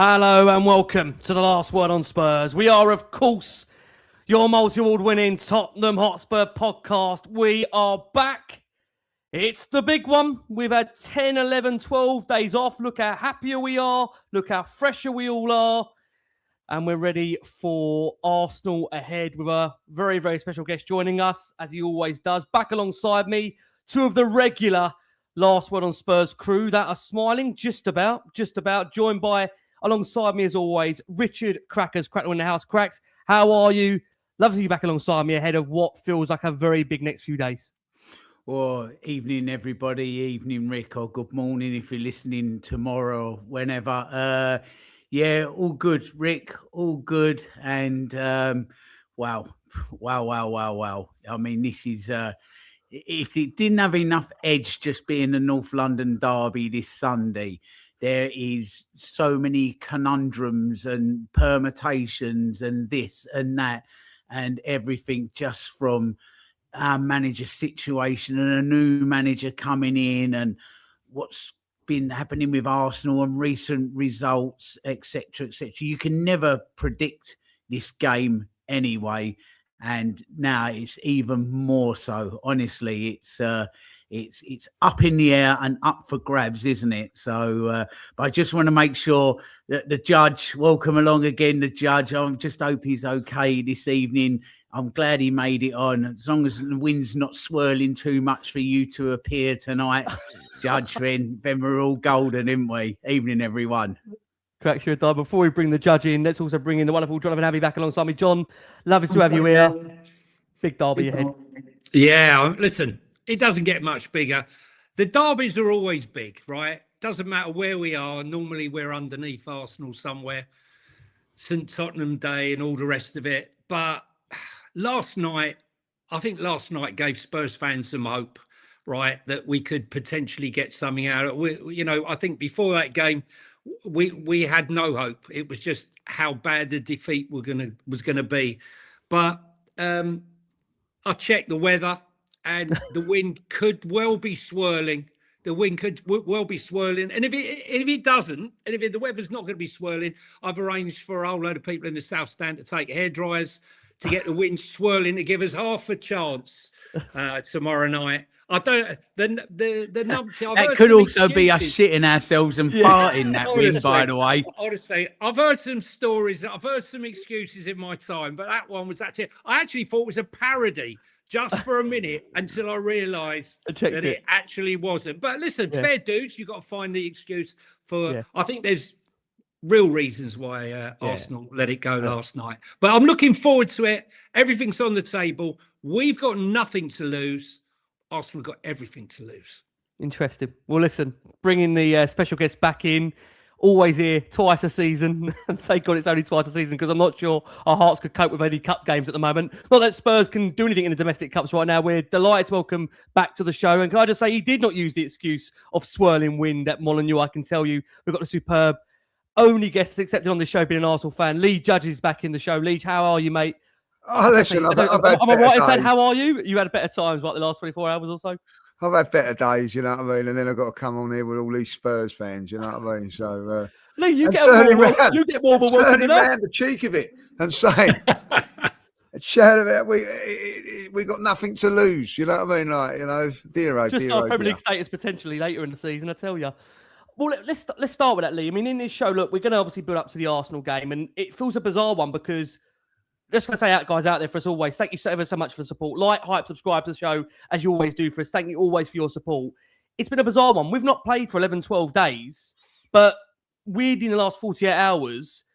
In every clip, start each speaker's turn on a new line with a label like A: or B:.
A: Hello and welcome to the Last Word on Spurs. We are, of course, your multi-award winning Tottenham Hotspur podcast. We are back. It's the big one. We've had 10, 11, 12 days off. Look how happier we are. Look how fresher we all are. And we're ready for Arsenal ahead with a very, very special guest joining us, as he always does. Back alongside me, two of the regular Last Word on Spurs crew that are smiling just about, joined by, alongside me as always, Richard Cracknell in the house. Cracks, how are you? Love to see you back alongside me ahead of what feels like a very big next few days.
B: Well, evening, everybody. Evening, Rick, or good morning if you're listening tomorrow or whenever. Yeah, all good, Rick, all good. And wow. I mean, this is, if it didn't have enough edge just being the North London derby this Sunday, there is so many conundrums and permutations and this and that and everything, just from our manager situation and a new manager coming in and what's been happening with Arsenal and recent results, etc., etc. You can never predict this game anyway, and now it's even more so. Honestly, it's up in the air and up for grabs, isn't it? So, but I just want to make sure that the judge, welcome along again, the judge. I just hope he's okay this evening. I'm glad he made it on. As long as the wind's not swirling too much for you to appear tonight, Judge, then we're all golden, isn't we? Evening, everyone.
A: Correct, you're a dime. Before we bring the judge in, let's also bring in the wonderful Jonathan Hamme back alongside me. John, lovely to have you here. Big derby ahead.
C: Yeah, listen, it doesn't get much bigger. The derbies are always big, right? Doesn't matter where we are. Normally we're underneath Arsenal somewhere, St. Tottenham Day and all the rest of it. But I think last night gave Spurs fans some hope, right, that we could potentially get something out of it. I think before that game, we had no hope. It was just how bad the defeat was gonna be. But I checked the weather, and the wind could well be swirling. The wind could well be swirling, and if it doesn't, and if the weather's not going to be swirling, I've arranged for a whole load of people in the South Stand to take hairdryers to get the wind swirling to give us half a chance tomorrow night. I don't. The numpty.
B: That could also be us shitting ourselves and farting that wind. By the way,
C: honestly, I've heard some stories. I've heard some excuses in my time, but that one was actually. I actually thought it was a parody just for a minute until I realised that it actually wasn't. But listen, fair dues. You've got to find the excuse for. Yeah. I think there's real reasons why Arsenal let it go last night. But I'm looking forward to it. Everything's on the table. We've got nothing to lose. Arsenal got everything to lose.
A: Interesting. Well, listen, bringing the special guest back in, always here twice a season. Thank God it's only twice a season, because I'm not sure our hearts could cope with any cup games at the moment. Not that Spurs can do anything in the domestic cups right now. We're delighted to welcome back to the show. And can I just say, he did not use the excuse of swirling wind at Molineux. I can tell you, we've got the superb only guest accepted on the show being an Arsenal fan. Lee Judge is back in the show. Lee, how are you, mate?
D: Oh, listen,
A: am I right in saying, how are you? You had better times like the last 24 hours or so?
D: I've had better days, you know what I mean? And then I've got to come on here with all these Spurs fans, you know what I mean? So,
A: Lee, you get more of a welcome than us.
D: The cheek of it and saying, we got nothing to lose, you know what I mean? Like, you know,
A: just our Premier League status potentially later in the season, I tell you. Well, let's start with that, Lee. I mean, in this show, look, we're going to obviously build up to the Arsenal game, and it feels a bizarre one because, just going to say, guys out there, for us always, thank you ever so much for the support. Like, hype, subscribe to the show, as you always do for us. Thank you always for your support. It's been a bizarre one. We've not played for 11, 12 days, but weirdly, in the last 48 hours,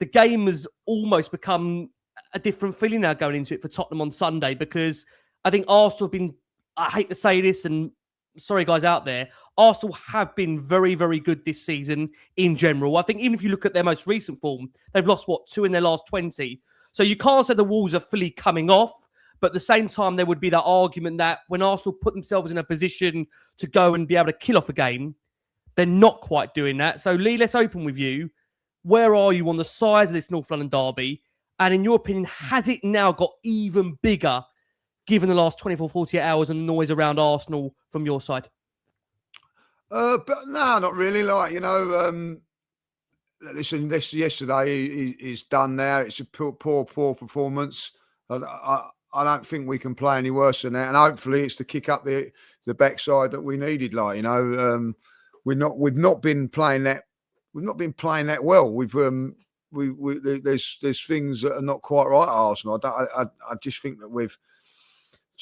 A: the game has almost become a different feeling now going into it for Tottenham on Sunday, because I think Arsenal have been, I hate to say this, and sorry, guys out there, Arsenal have been very, very good this season in general. I think even if you look at their most recent form, they've lost, 2 in their last 20. So you can't say the Wolves are fully coming off, but at the same time, there would be that argument that when Arsenal put themselves in a position to go and be able to kill off a game, they're not quite doing that. So Lee, let's open with you. Where are you on the size of this North London derby? And in your opinion, has it now got even bigger given the last 24, 48 hours and the noise around Arsenal from your side?
D: But no, not really. Like, you know, listen, this yesterday is done now. It's a poor performance. I don't think we can play any worse than that. And hopefully it's to kick up the backside that we needed. Like, you know, we've not been playing that. We've not been playing that well. There's things that are not quite right at Arsenal. I just think that we've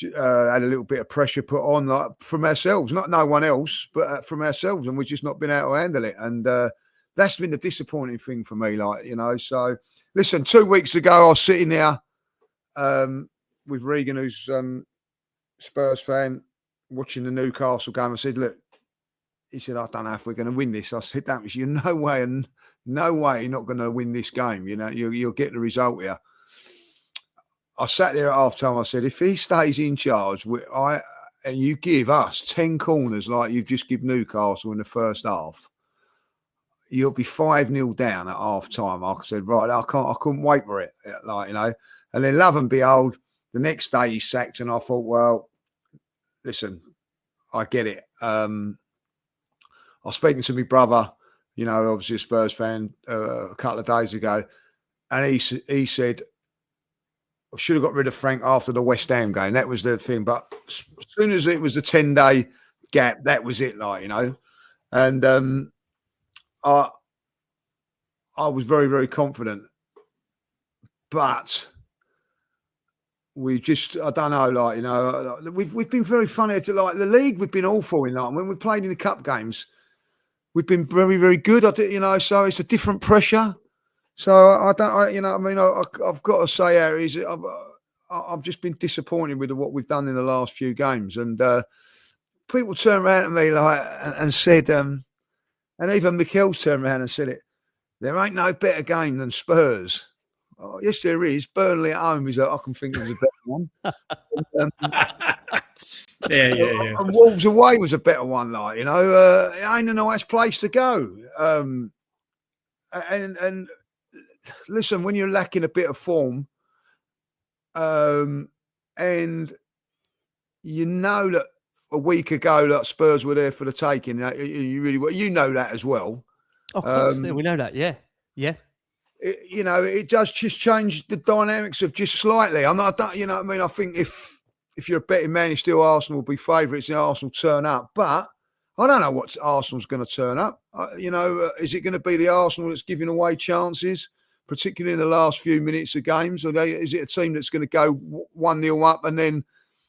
D: had a little bit of pressure put on, like, from ourselves, not no one else, but from ourselves, and we've just not been able to handle it. And that's been the disappointing thing for me, like, you know. So listen, 2 weeks ago I was sitting there with Regan, who's Spurs fan, watching the Newcastle game. I said, look, he said, I don't know if we're going to win this. I said, that was you. No way you're not going to win this game. You know, you'll get the result here. I sat there at half time. I said, if he stays in charge, and you give us 10 corners like you've just given Newcastle in the first half, you'll be 5-0 down at half time. I said, right, I couldn't wait for it. Like, you know, and then love and behold, the next day he's sacked. And I thought, well, listen, I get it. I was speaking to my brother, you know, obviously a Spurs fan, a couple of days ago. And he said, I should have got rid of Frank after the West Ham game. That was the thing. But as soon as it was a 10-day gap, that was it, like, you know. And I was very, very confident. But we just, I don't know, like, you know, we've been very funny to, like, the league. We've been awful in that. When we played in the cup games, we've been very, very good. You know, so it's a different pressure. So you know, I mean, I've got to say, Harry, I've just been disappointed with what we've done in the last few games. And people turned around to me like and said, and even Mikel's turned around and said it, there ain't no better game than Spurs. Oh, yes, there is. Burnley at home I can think of a better one.
C: Yeah.
D: And Wolves away was a better one, like, you know. It ain't a nice place to go. And listen, when you're lacking a bit of form, and you know that a week ago that Spurs were there for the taking, you really, well, you know that as well.
A: Of course, we know that. Yeah.
D: You know, it does just change the dynamics of just slightly. You know what I mean? I think if you're a betting man, you still Arsenal will be favourites and Arsenal turn up. But I don't know what Arsenal's going to turn up. You know, is it going to be the Arsenal that's giving away chances, particularly in the last few minutes of games? Or is it a team that's going to go 1-0 up and then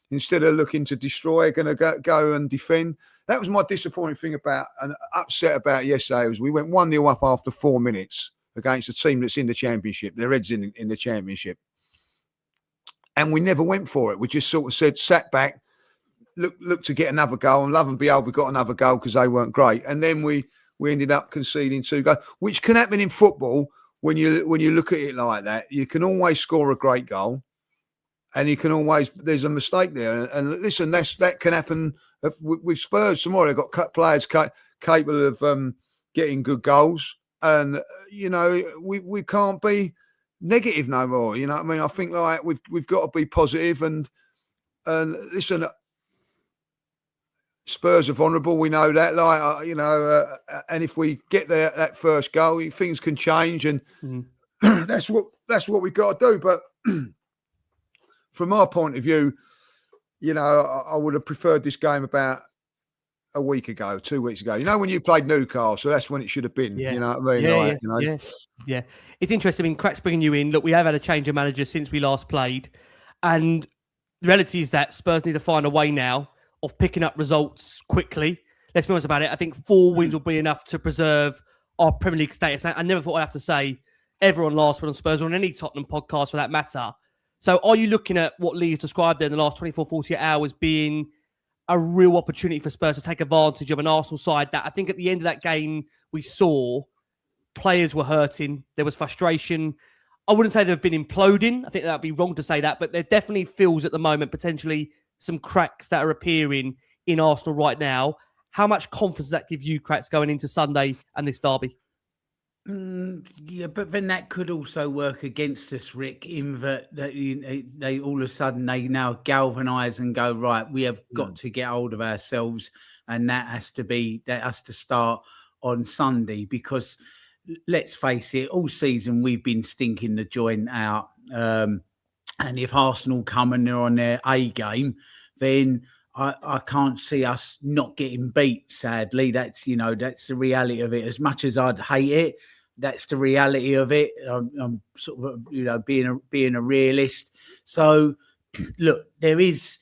D: instead of looking to destroy, going to go and defend? That was my disappointing thing about and upset about yesterday. Was we went 1-0 up after 4 minutes against a team that's in the Championship. Their heads in the Championship. And we never went for it. We just sort of sat back, look to get another goal, and love and behold, we got another goal because they weren't great. And then we ended up conceding 2 goals, which can happen in football when you look at it like that. You can always score a great goal, and you can always, there's a mistake there. And listen, that can happen with Spurs tomorrow. They've got players capable of getting good goals, and you know we can't be negative no more. You know what I mean? I think like we've got to be positive and listen. Spurs are vulnerable. We know that. Like you know, and if we get that first goal, things can change, and that's what we've got to do. But from our point of view, you know, I would have preferred this game about a week ago, 2 weeks ago. You know, when you played Newcastle, that's when it should have been.
A: Yeah.
D: You know what I mean?
A: Yeah. It's interesting. I mean, Crack's bringing you in. Look, we have had a change of manager since we last played. And the reality is that Spurs need to find a way now of picking up results quickly. Let's be honest about it. I think 4 wins will be enough to preserve our Premier League status. I never thought I'd have to say ever on Last Word on Spurs or on any Tottenham podcast for that matter. So are you looking at what Lee has described there in the last 24, 48 hours being a real opportunity for Spurs to take advantage of an Arsenal side that I think at the end of that game we saw players were hurting. There was frustration. I wouldn't say they've been imploding. I think that would be wrong to say that, but there definitely feels at the moment potentially some cracks that are appearing in Arsenal right now. How much confidence does that give you, Cracks, going into Sunday and this derby?
B: Yeah, but then that could also work against us, Rick, in that they all of a sudden they now galvanise and go, right, we have got to get hold of ourselves, and that has to start on Sunday, because let's face it, all season we've been stinking the joint out. And if Arsenal come and they're on their A game, then I can't see us not getting beat, sadly. That's the reality of it. As much as I'd hate it, that's the reality of it. I'm sort of, being a realist. So, look, there's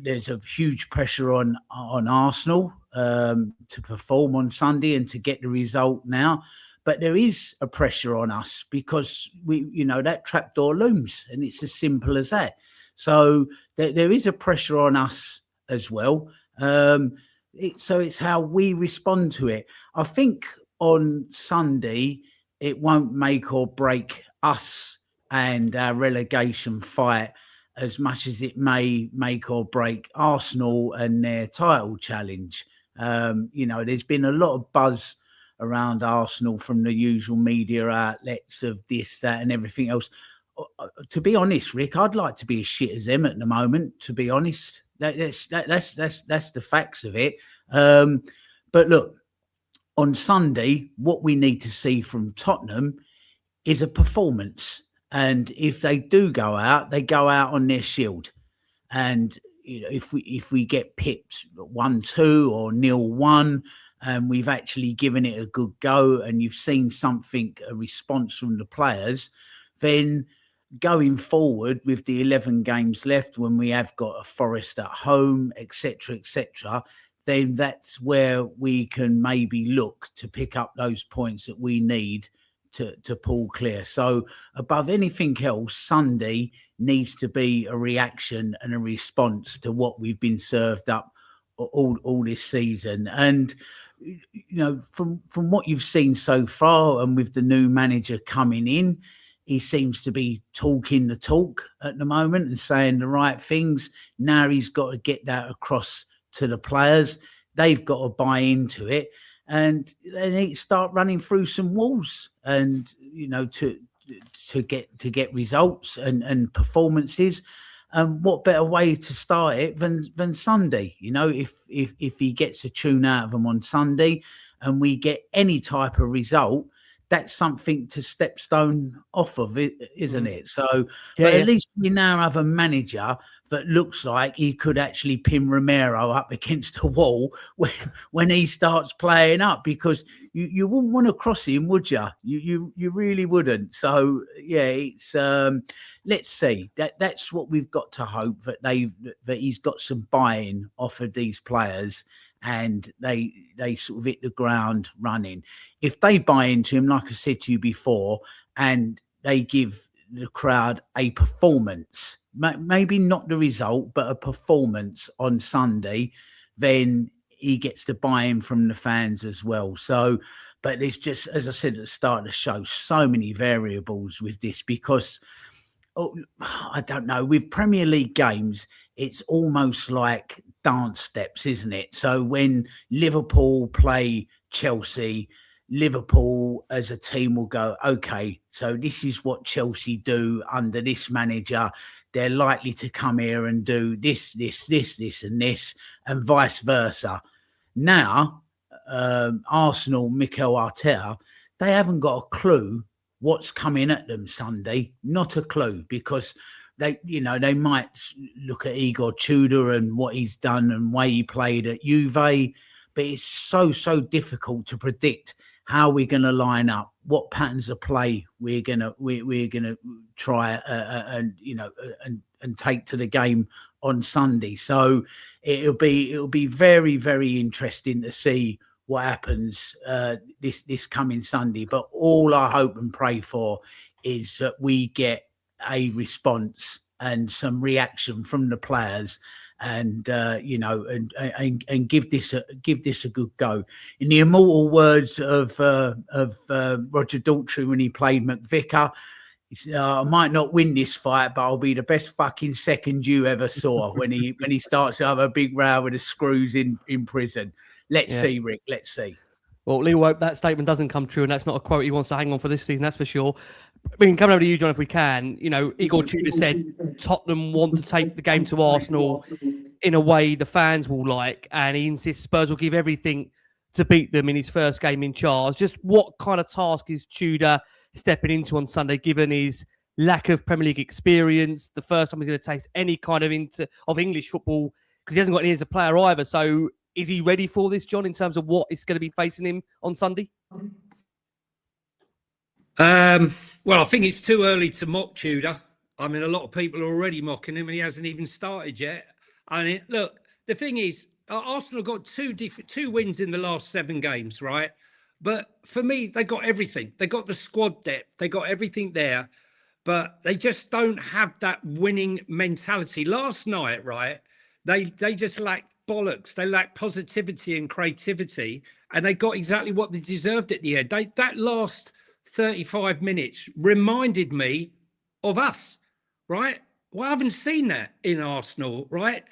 B: a huge pressure on Arsenal to perform on Sunday and to get the result now. But there is a pressure on us because that trapdoor looms, and it's as simple as that. So there is a pressure on us as well. So it's how we respond to it. I think on Sunday it won't make or break us and our relegation fight as much as it may make or break Arsenal and their title challenge. There's been a lot of buzz around Arsenal from the usual media outlets of this, that, and everything else. To be honest, Rick, I'd like to be as shit as them at the moment. To be honest, that's the facts of it. But look, on Sunday, what we need to see from Tottenham is a performance. And if they do go out, they go out on their shield. And if we get pipped 1-2 or 0-1, and we've actually given it a good go, and you've seen a response from the players, then going forward with the 11 games left, when we have got a Forest at home, etc., then that's where we can maybe look to pick up those points that we need to pull clear. So above anything else, Sunday needs to be a reaction and a response to what we've been served up all this season. And from what you've seen so far, and with the new manager coming in, he seems to be talking the talk at the moment and saying the right things. Now he's got to get that across to the players. They've got to buy into it, and they need to start running through some walls, and to get results and performances. And what better way to start it than Sunday? If he gets a tune out of them on Sunday, and we get any type of result, that's something to stepstone off of it, isn't it? So, but at least we now have a manager that looks like he could actually pin Romero up against a wall when he starts playing up, because you wouldn't want to cross him, would you? You really wouldn't. So it's let's see. That's what we've got to hope, that he's got some buy-in off of these players, and they sort of hit the ground running. If they buy into him, like I said to you before, and they give the crowd a performance, maybe not the result, but a performance on Sunday, then he gets to buy in from the fans as well. So, but there's just, as I said at the start of the show, so many variables with this, because I don't know, with Premier League games, it's almost like dance steps, isn't it? So when Liverpool play Chelsea, Liverpool as a team will go, okay, so this is what Chelsea do under this manager. They're likely to come here and do this, and this, and vice versa. Now, Arsenal, Mikel Arteta, they haven't got a clue what's coming at them Sunday. Not a clue, because they might look at Igor Tudor and what he's done and way he played at Juve, but it's so difficult to predict how we're going to line up, what patterns of play we're gonna try and take to the game on Sunday. So it'll be very, very interesting to see what happens this coming Sunday. But all I hope and pray for is that we get a response and some reaction from the players, and and give this a good go. In the immortal words of Roger Daltrey when he played McVicar, he said, I might not win this fight, but I'll be the best fucking second you ever saw. when he starts to have a big row with the screws in prison. Let's see, Rick. Let's see.
A: Well, Lee will hope that statement doesn't come true, and that's not a quote he wants to hang on for this season, that's for sure. I mean, coming over to you, John, if we can, Igor Tudor said Tottenham want to take the game to Arsenal in a way the fans will like, and he insists Spurs will give everything to beat them in his first game in charge. Just what kind of task is Tudor stepping into on Sunday, given his lack of Premier League experience, the first time he's going to taste any kind of English football, because he hasn't got any as a player either. So is he ready for this, John, in terms of what is going to be facing him on Sunday?
C: Well, I think it's too early to mock Tudor. I mean, a lot of people are already mocking him and he hasn't even started yet. I mean, look, the thing is, Arsenal got two wins in the last 7 games, right? But for me, they got everything. They got the squad depth. They got everything there. But they just don't have that winning mentality. Last night, right, they just lacked bollocks. They lacked positivity and creativity. And they got exactly what they deserved at the end. That last 35 minutes reminded me of us, right? Well, I haven't seen that in Arsenal, right?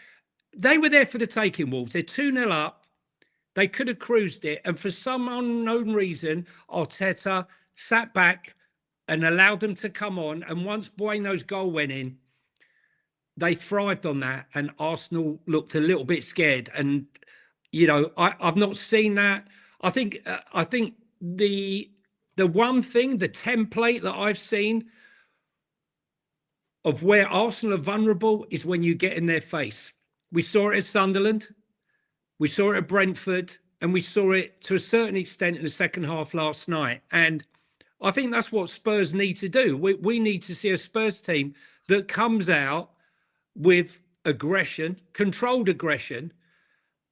C: They were there for the taking, Wolves. They're 2-0 up. They could have cruised it. And for some unknown reason, Arteta sat back and allowed them to come on. And once Bueno's goal went in, they thrived on that. And Arsenal looked a little bit scared. And, you know, I've not seen that. I think the one thing, the template that I've seen of where Arsenal are vulnerable is when you get in their face. We saw it at Sunderland, we saw it at Brentford, and we saw it to a certain extent in the second half last night. And I think that's what Spurs need to do. We need to see a Spurs team that comes out with aggression, controlled aggression,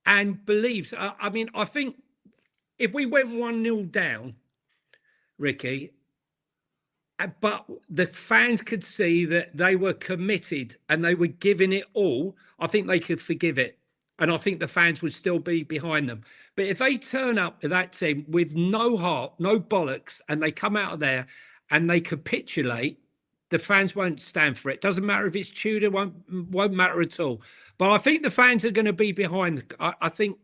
C: and believes. I mean, I think if we went 1-0 down, Ricky, but the fans could see that they were committed and they were giving it all, I think they could forgive it. And I think the fans would still be behind them. But if they turn up to that team with no heart, no bollocks, and they come out of there and they capitulate, the fans won't stand for it. Doesn't matter if it's Tudor, won't matter at all. But I think the fans are going to be behind. I think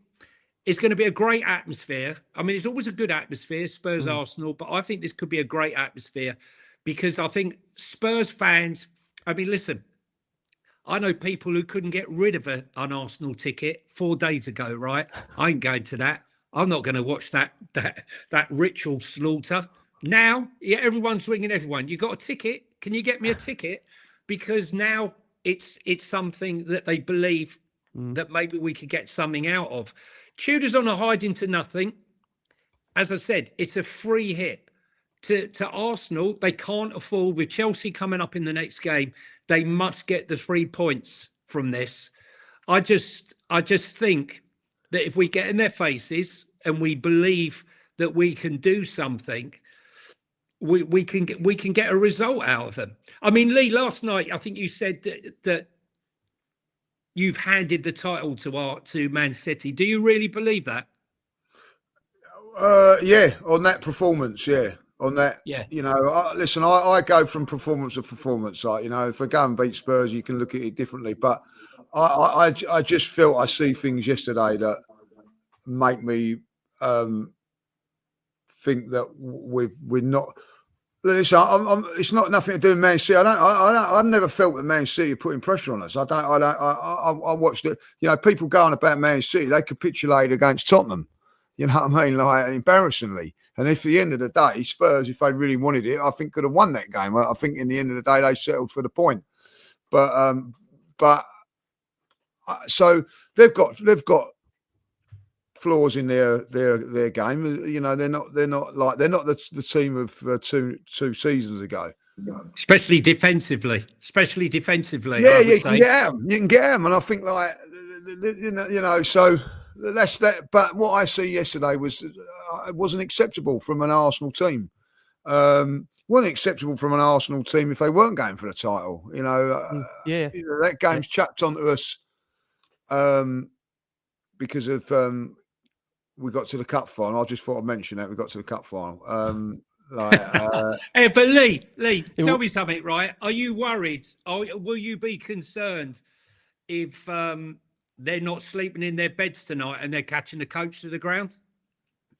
C: it's going to be a great atmosphere. I mean, it's always a good atmosphere, Spurs, Arsenal, but I think this could be a great atmosphere because I think Spurs fans, I mean, listen, I know people who couldn't get rid of an Arsenal ticket 4 days ago, right? I ain't going to that. I'm not going to watch that ritual slaughter. Now, yeah, everyone's ringing everyone. You got a ticket? Can you get me a ticket? Because now it's something that they believe that maybe we could get something out of. Tudor's on a hiding to nothing. As I said, it's a free hit. To Arsenal, they can't afford, with Chelsea coming up in the next game, they must get the 3 points from this. I just think that if we get in their faces and we believe that we can do something, we can get a result out of them. I mean, Lee, last night I think you said that you've handed the title to Man City. Do you really believe that?
D: Yeah, on that performance, yeah. On that,
C: yeah.
D: You know, I go from performance to performance. Like, you know, if I go and beat Spurs, you can look at it differently. But I just felt I see things yesterday that make me think that we're not. Listen, it's not nothing to do with Man City. I've never felt that Man City are putting pressure on us. I watched it. You know, people going about Man City, they capitulated against Tottenham. You know what I mean? Like, embarrassingly. And if at the end of the day, Spurs, if they really wanted it, I think could have won that game. I think in the end of the day, they settled for the point. But so they've got flaws in their game. You know, they're not the team of two seasons ago.
C: Especially defensively.
D: Yeah, you can get them. And I think like you know. So that's that. But what I see yesterday was. It wasn't acceptable from an Arsenal team. Wasn't acceptable from an Arsenal team if they weren't going for the title. You know,
A: You
D: know, that game's chucked onto us because of we got to the cup final. I just thought I'd mention that we got to the cup final.
C: Hey, but Lee, tell me something, right? Are you worried? Will you be concerned if they're not sleeping in their beds tonight and they're catching the coach to the ground?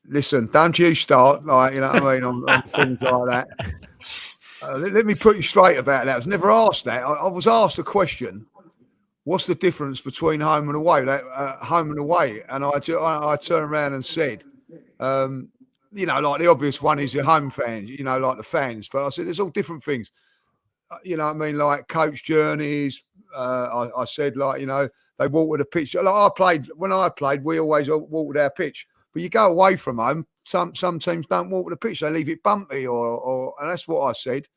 D: Listen, don't you start, like, you know what I mean, on things like that. Let me put you straight about that. I was never asked that. I was asked a question, what's the difference between home and away? Home and away. And I turned around and said, You know, like the obvious one is the home fans, you know, like the fans. But I said there's all different things. You know what I mean? Like coach journeys. I said, like, you know, they watered the pitch. Like when I played, we always watered our pitch. But you go away from home, some teams don't water the pitch. They leave it bumpy and that's what I said.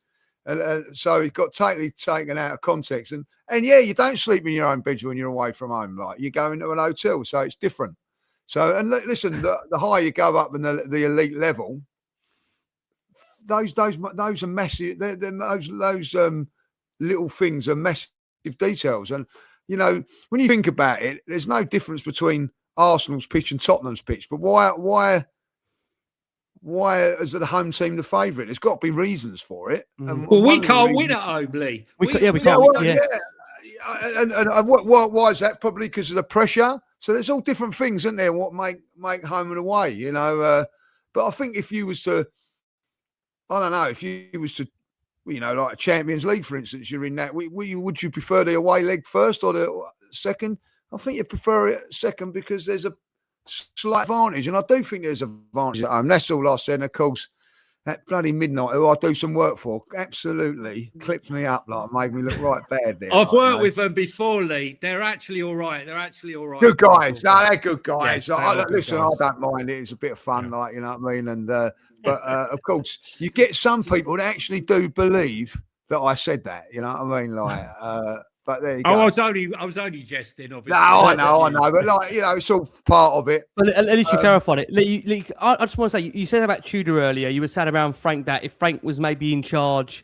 D: And so it got totally taken out of context. And yeah, you don't sleep in your own bed when you're away from home. Like you go into an hotel, so it's different. So, and listen, the higher you go up in the elite level, those are massive. Those little things are massive details. And you know, when you think about it, there's no difference between Arsenal's pitch and Tottenham's pitch. But why is the home team the favourite? There's got to be reasons for it.
C: Well, we can't win at home, Lee.
A: We can't.
D: Yeah. And why is that? Probably because of the pressure. So there's all different things, isn't there? What make home and away, you know? But I think if you was to, I don't know, if you was to, you know, like a Champions League, for instance, you're in that. Would you prefer the away leg first or the second? I think you prefer it second because there's a slight advantage, and I do think there's an advantage at home. That's all I said. And of course, that bloody Midnight, who I do some work for, absolutely clipped me up, like made me look right bad there.
C: I've worked with them before, Lee. They're actually all right.
D: Good guys. No, they're good guys.
C: Yeah,
D: listen, I don't mind it. It's a bit of fun, like, you know what I mean? And but of course, you get some people that actually do believe that I said that. You know what I mean? Like, but there you go.
C: I was only jesting, obviously.
D: No, I know, but like, you know, it's all part of it.
A: But at least you clarified it. Lee, I just want to say, you said about Tudor earlier. You were saying around Frank that if Frank was maybe in charge,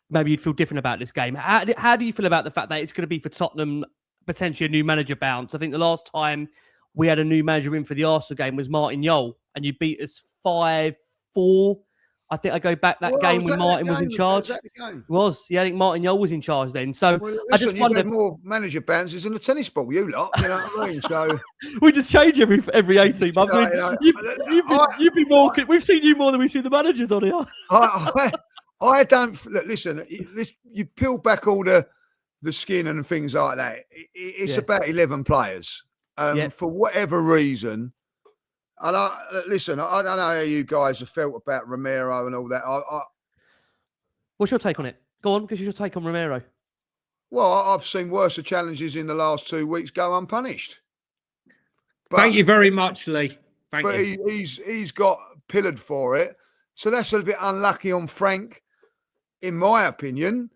A: maybe you'd feel different about this game. How do you feel about the fact that it's going to be for Tottenham potentially a new manager bounce? I think the last time we had a new manager in for the Arsenal game was Martin Jol, and you beat us 5-4. I think I go back that game when Martin was in charge. I think Martin Jol was in charge then. So
D: listen,
A: I just wonder,
D: more manager bounces than a tennis ball, you lot. You know what I mean? So
A: we just change every 18 months. You've been more. We've seen you more than we've seen the managers on here.
D: I don't listen. You peel back all the skin and things like that. It's about 11 players. For whatever reason. And listen, I don't know how you guys have felt about Romero and all that.
A: What's your take on it? Go on, because your take on Romero.
D: Well, I've seen worse challenges in the last 2 weeks go unpunished.
C: Thank you very much, Lee. Thank you.
D: But he's got pillared for it. So that's a bit unlucky on Frank, in my opinion.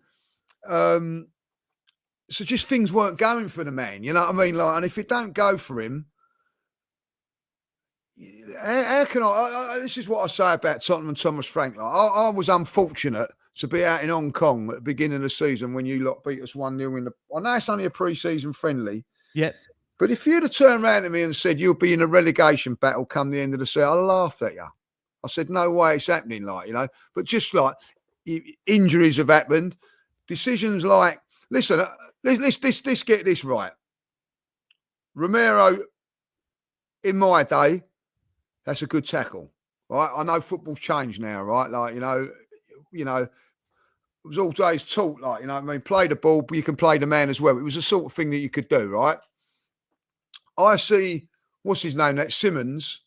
D: So just things weren't going for the man, you know what I mean? Like, and if it don't go for him, how can I this is what I say about Tottenham and Thomas Frank. Like, I was unfortunate to be out in Hong Kong at the beginning of the season when you lot beat us 1-0 in the. I know it's only a pre-season friendly.
A: Yeah.
D: But if you'd have turned around to me and said you'll be in a relegation battle come the end of the season, I laughed at you. I said, no way it's happening, like, you know. But just like injuries have happened, decisions like, listen, let's get this right. Romero, in my day, that's a good tackle, right? I know football's changed now, right? Like, you know, it was all days taught, like, you know what I mean? Play the ball, but you can play the man as well. It was the sort of thing that you could do, right? I see, what's his name, that Simmons,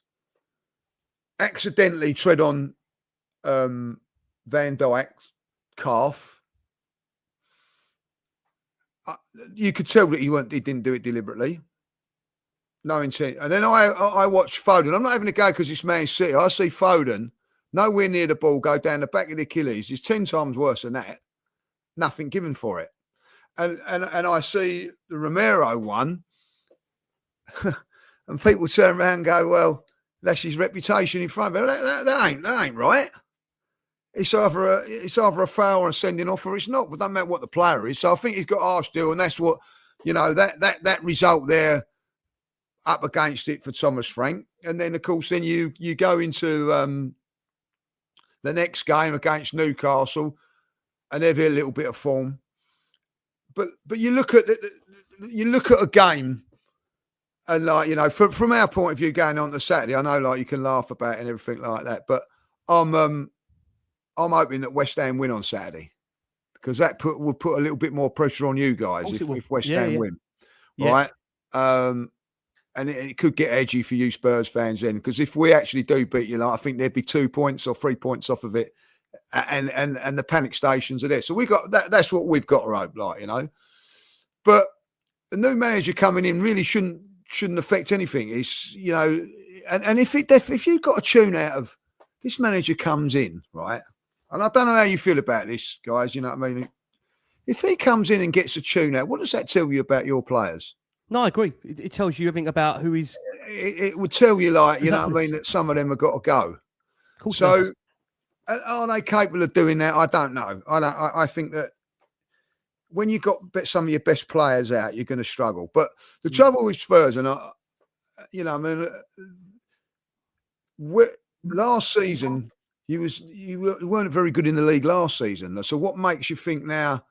D: accidentally tread on Van Dijk's calf. You could tell that he didn't do it deliberately. No intent. And then I watch Foden. I'm not having a go because it's Man City. I see Foden nowhere near the ball go down the back of the Achilles. It's 10 times worse than that. Nothing given for it. And I see the Romero one, and people turn around and go, well, that's his reputation in front of him. That ain't right. It's either a foul or a sending off, or it's not. But it doesn't matter what the player is. So I think he's got arse deal, and that's what, you know, that result there up against it for Thomas Frank. And then, of course, then you go into the next game against Newcastle, and they've hit a little bit of form. But you look at a game, and like, you know, from our point of view, going on to Saturday, I know like you can laugh about it and everything like that, but I'm hoping that West Ham win on Saturday, because that would put a little bit more pressure on you guys if West Ham win, right? and it could get edgy for you Spurs fans then, because if we actually do beat you, like, I think there'd be 2 points or 3 points off of it, and the panic stations are there. So we got that. That's what we've got to hope, like, you know. But the new manager coming in really shouldn't affect anything. It's, you know, and if you've got a tune out of this manager comes in, right, and I don't know how you feel about this, guys. You know what I mean? If he comes in and gets a tune out, what does that tell you about your players?
A: No, I agree. It tells you everything about who he's.
D: It would tell you, like, you know what I mean, that some of them have got to go. So, are they capable of doing that? I don't know. I think that when you've got some of your best players out, you're going to struggle. But the trouble with Spurs, and you know, I mean, last season you weren't very good in the league last season. So what makes you think now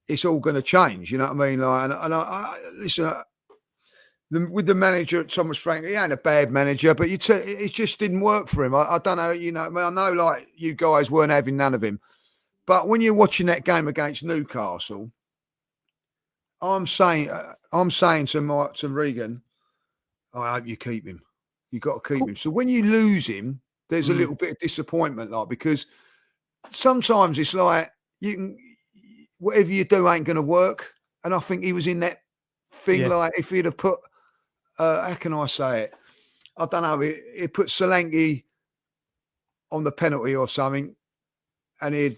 D: it's all going to change? You know what I mean? Like, and I listen. With the manager, Thomas Frank, he ain't a bad manager, but it just didn't work for him. I don't know, you know, I mean, I know, like, you guys weren't having none of him, but when you're watching that game against Newcastle, I'm saying to Regan, I hope you keep him. You got to keep him. So when you lose him, there's a little bit of disappointment, like, because sometimes it's like whatever you do ain't going to work, and I think he was in that thing. Like, if he'd have put. How can I say it? I don't know. He put Solanke on the penalty or something, and he'd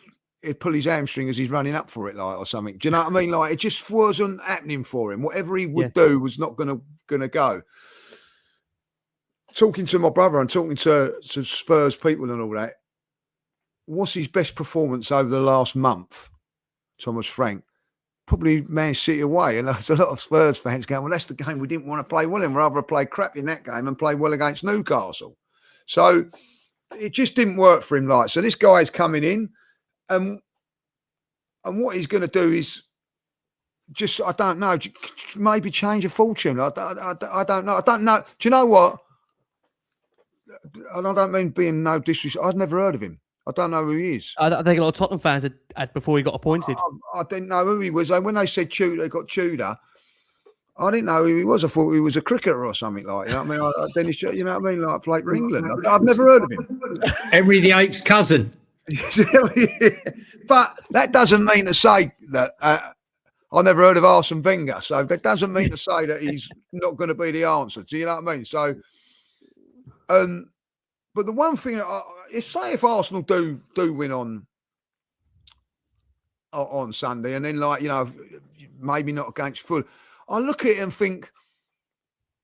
D: pull his hamstring as he's running up for it, like, or something. Do you know what I mean? Like, it just wasn't happening for him. Whatever he would do was not gonna go. Talking to my brother and talking to Spurs people and all that, what's his best performance over the last month? Thomas Frank. Probably Man City away, and there's a lot of Spurs fans going, well, that's the game we didn't want to play well in. We'd rather play crap in that game and play well against Newcastle. So it just didn't work for him. Like, so this guy's coming in, and what he's going to do is just, I don't know, maybe change a fortune. I don't know. I don't know. Do you know what? And I don't mean being no disrespect. I've never heard of him. I don't know who he is.
A: I think a lot of Tottenham fans had before he got appointed.
D: I didn't know who he was. When they said Tudor, they got Tudor. I didn't know who he was. I thought he was a cricketer or something, like, you know what I mean? Dennis, you know what I mean? Like, played for England. I've never heard of him.
C: Henry VIII's cousin.
D: But that doesn't mean to say that I never heard of Arsene Wenger. So that doesn't mean to say that he's not going to be the answer. Do you know what I mean? So, but the one thing, if Arsenal do win on Sunday, and then, like, you know, maybe not against Fulham, I look at it and think,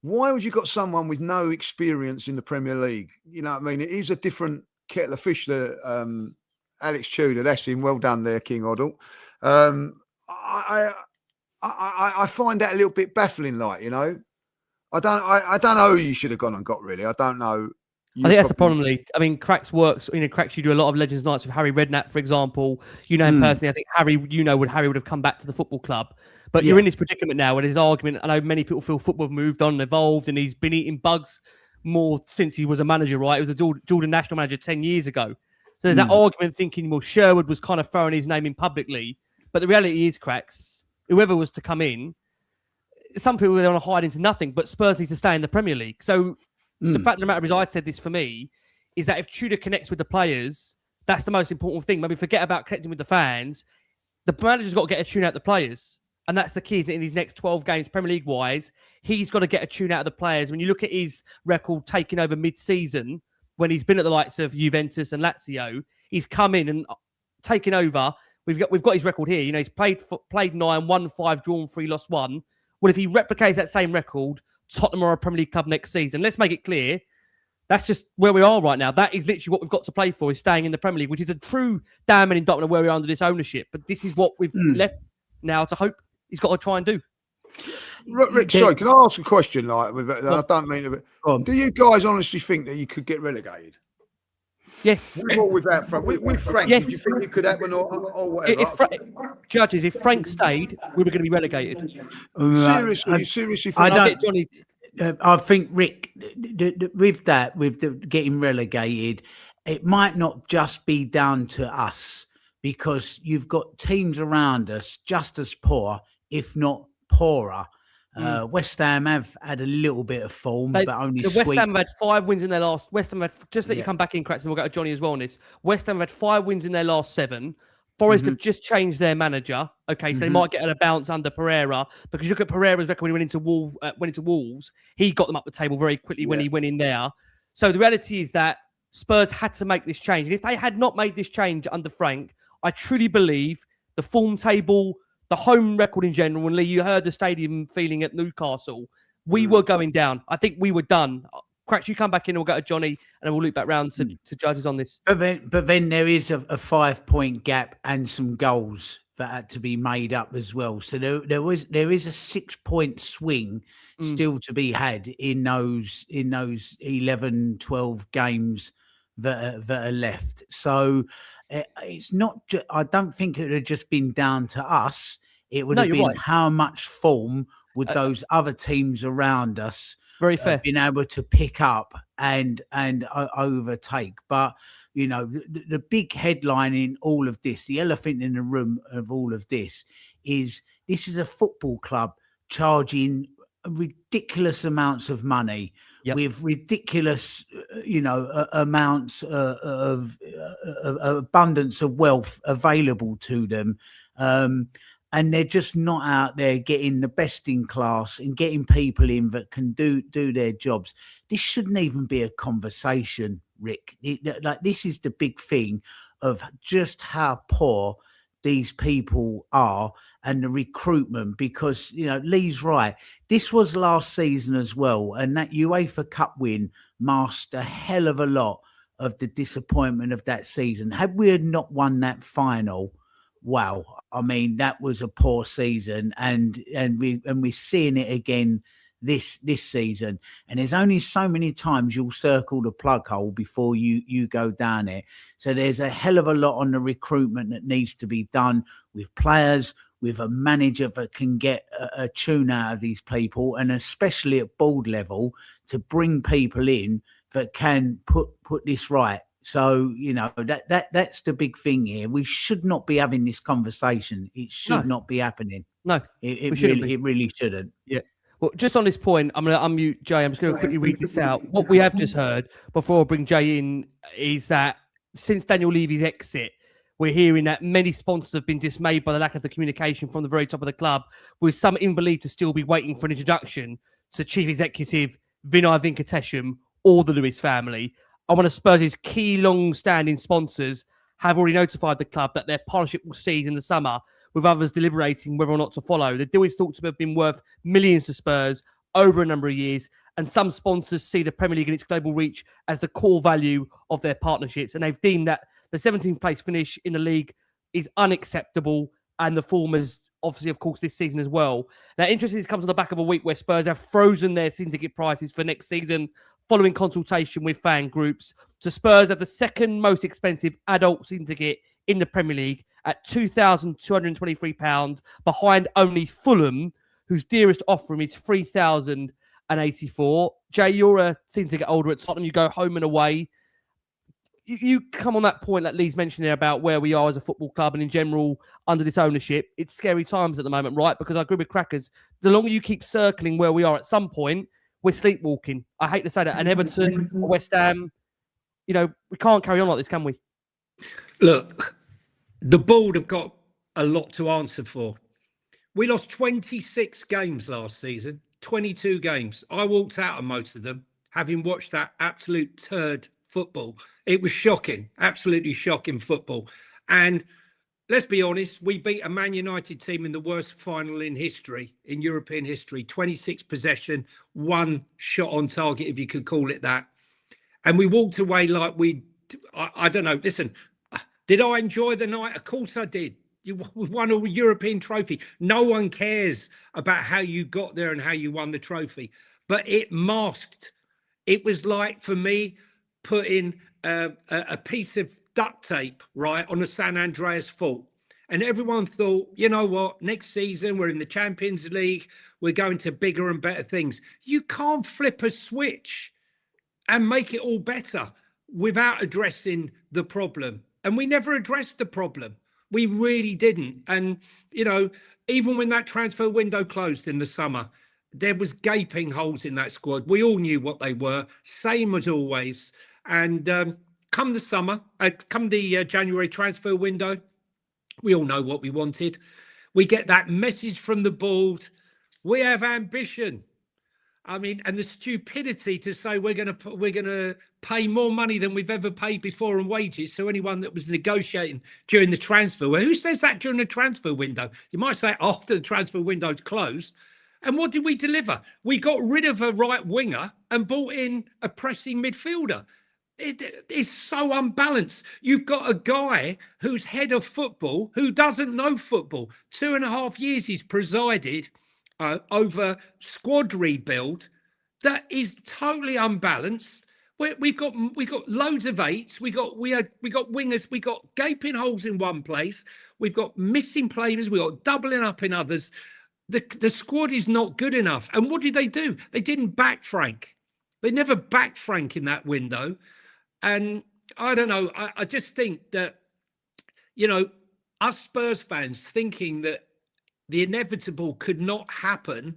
D: why would you got someone with no experience in the Premier League? You know what I mean? It is a different kettle of fish. Alex Tudor, that's him. Well done there, King Oddle. I find that a little bit baffling. Like, you know, I don't know who you should have gone and got, really. I don't know.
A: I think that's the problem, Lee. I mean, Cracks works. You know, Cracks, you do a lot of Legends Nights with Harry Redknapp, for example. You know him personally. I think Harry would have come back to the football club. But you're in this predicament now, where his argument. I know many people feel football have moved on, and evolved, and he's been eating bugs more since he was a manager. Right? He was a Jordan national manager 10 years ago. So there's that argument thinking, well, Sherwood was kind of throwing his name in publicly, but the reality is, Cracks, whoever was to come in, some people want to hide into nothing, but Spurs need to stay in the Premier League. So. The fact of the matter is, I said this for me, is that if Tudor connects with the players, that's the most important thing. Maybe forget about connecting with the fans. The manager's got to get a tune out of the players. And that's the key in these next 12 games, Premier League-wise. He's got to get a tune out of the players. When you look at his record taking over mid-season, when he's been at the likes of Juventus and Lazio, he's come in and taken over. We've got his record here. You know, he's played 9, won 5, drawn 3, lost 1. Well, if he replicates that same record, Tottenham are a Premier League club next season. Let's make it clear. That's just where we are right now. That is literally what we've got to play for, is staying in the Premier League, which is a true damning indictment of where we are under this ownership. But this is what we've left now to hope he's got to try and do.
D: Rick, sorry, can I ask a question? Like, I don't mean to, do you guys honestly think that you could get relegated?
A: Yes.
D: With Frank,
A: yes.
D: Do you think you could happen or whatever?
A: Judges, if Frank stayed, we were going to be relegated.
D: Seriously,
B: I think, Rick, with getting relegated, it might not just be down to us, because you've got teams around us just as poor, if not poorer. West Ham have had a little bit of form, but only
A: so West Ham have had 5 wins in their last. West Ham had, just let you come back in, Cracks, and we'll go to Johnny as well on this. West Ham have had 5 wins in their last 7. Forest have just changed their manager. Okay, so they might get a bounce under Pereira, because you look at Pereira's record when he went into Wolves, he got them up the table very quickly when he went in there. So the reality is that Spurs had to make this change, and if they had not made this change under Frank, I truly believe the form table, the home record in general, and Lee, you heard the stadium feeling at Newcastle. We were going down. I think we were done. Cracks, you come back in and we'll go to Johnny, and then we'll loop back round to judges on this.
B: But then there is a 5-point gap and some goals that had to be made up as well. So there is a 6-point swing still to be had in those 11, 12 games that are left. So it's not. I don't think it would have just been down to us. It would have been how much form would those other teams around us
A: very fair
B: been able to pick up and overtake. But you know, the big headline in all of this, the elephant in the room of all of this is a football club charging ridiculous amounts of money with ridiculous, amounts of abundance of wealth available to them. And they're just not out there getting the best in class and getting people in that can do their jobs. This shouldn't even be a conversation, Rick. This is the big thing of just how poor these people are and the recruitment, because, Lee's right. This was last season as well. And that UEFA Cup win masked a hell of a lot of the disappointment of that season. Had we not won that final, wow, I mean, that was a poor season, and we're seeing it again this season. And there's only so many times you'll circle the plug hole before you go down it. So there's a hell of a lot on the recruitment that needs to be done with players, with a manager that can get a tune out of these people, and especially at board level to bring people in that can put this right. So, that's the big thing here. We should not be having this conversation. It should not be happening.
A: No,
B: it really shouldn't.
A: Yeah. Well, just on this point, I'm going to unmute Jay. I'm just going to quickly read this out. What we have just heard before I bring Jay in is that since Daniel Levy's exit, we're hearing that many sponsors have been dismayed by the lack of the communication from the very top of the club, with some even believed to still be waiting for an introduction to Chief Executive Vinay Venkatesham or the Lewis family. One of Spurs' key long-standing sponsors have already notified the club that their partnership will cease in the summer, with others deliberating whether or not to follow. The deal is thought to have been worth millions to Spurs over a number of years, and some sponsors see the Premier League and its global reach as the core value of their partnerships, and they've deemed that the 17th place finish in the league is unacceptable, and the form is obviously, of course, this season as well. Now, interesting, it comes on the back of a week where Spurs have frozen their season ticket prices for next season following consultation with fan groups. So Spurs have the second most expensive adult season ticket in the Premier League at £2,223, behind only Fulham, whose dearest offering is £3,084. Jay, you're a season ticket holder at Tottenham. You go home and away. You come on that point that Lee's mentioned there about where we are as a football club and in general under this ownership. It's scary times at the moment, right? Because I agree with Crackers. The longer you keep circling where we are, at some point, we're sleepwalking. I hate to say that. And Everton, West Ham, we can't carry on like this, can we?
C: Look, the board have got a lot to answer for. We lost 26 games last season, 22 games. I walked out of most of them, having watched that absolute turd football. It was shocking, absolutely shocking football. And let's be honest, we beat a Man United team in the worst final in history, in European history. 26 possession, 1 shot on target, if you could call it that. And we walked away like I don't know. Listen, did I enjoy the night? Of course I did. You won a European trophy. No one cares about how you got there and how you won the trophy. But it masked. It was like, for me, putting a piece of duct tape, right, on a San Andreas fault. And everyone thought, you know what, next season we're in the Champions League, we're going to bigger and better things. You can't flip a switch and make it all better without addressing the problem. And we never addressed the problem. We really didn't. And, even when that transfer window closed in the summer, there was gaping holes in that squad. We all knew what they were, same as always. And come the summer, come the January transfer window, we all know what we wanted. We get that message from the board. We have ambition. I mean, and the stupidity to say we're going to pay more money than we've ever paid before on wages. So anyone that was negotiating during the transfer, well, who says that during the transfer window? You might say after the transfer window's closed. And what did we deliver? We got rid of a right winger and brought in a pressing midfielder. It's so unbalanced. You've got a guy who's head of football who doesn't know football. 2.5 years he's presided over squad rebuild that is totally unbalanced. We've got loads of eights. We got wingers. We got gaping holes in one place. We've got missing players. We got doubling up in others. The squad is not good enough. And what did they do? They didn't back Frank. They never backed Frank in that window. And I don't know. I just think that, us Spurs fans thinking that the inevitable could not happen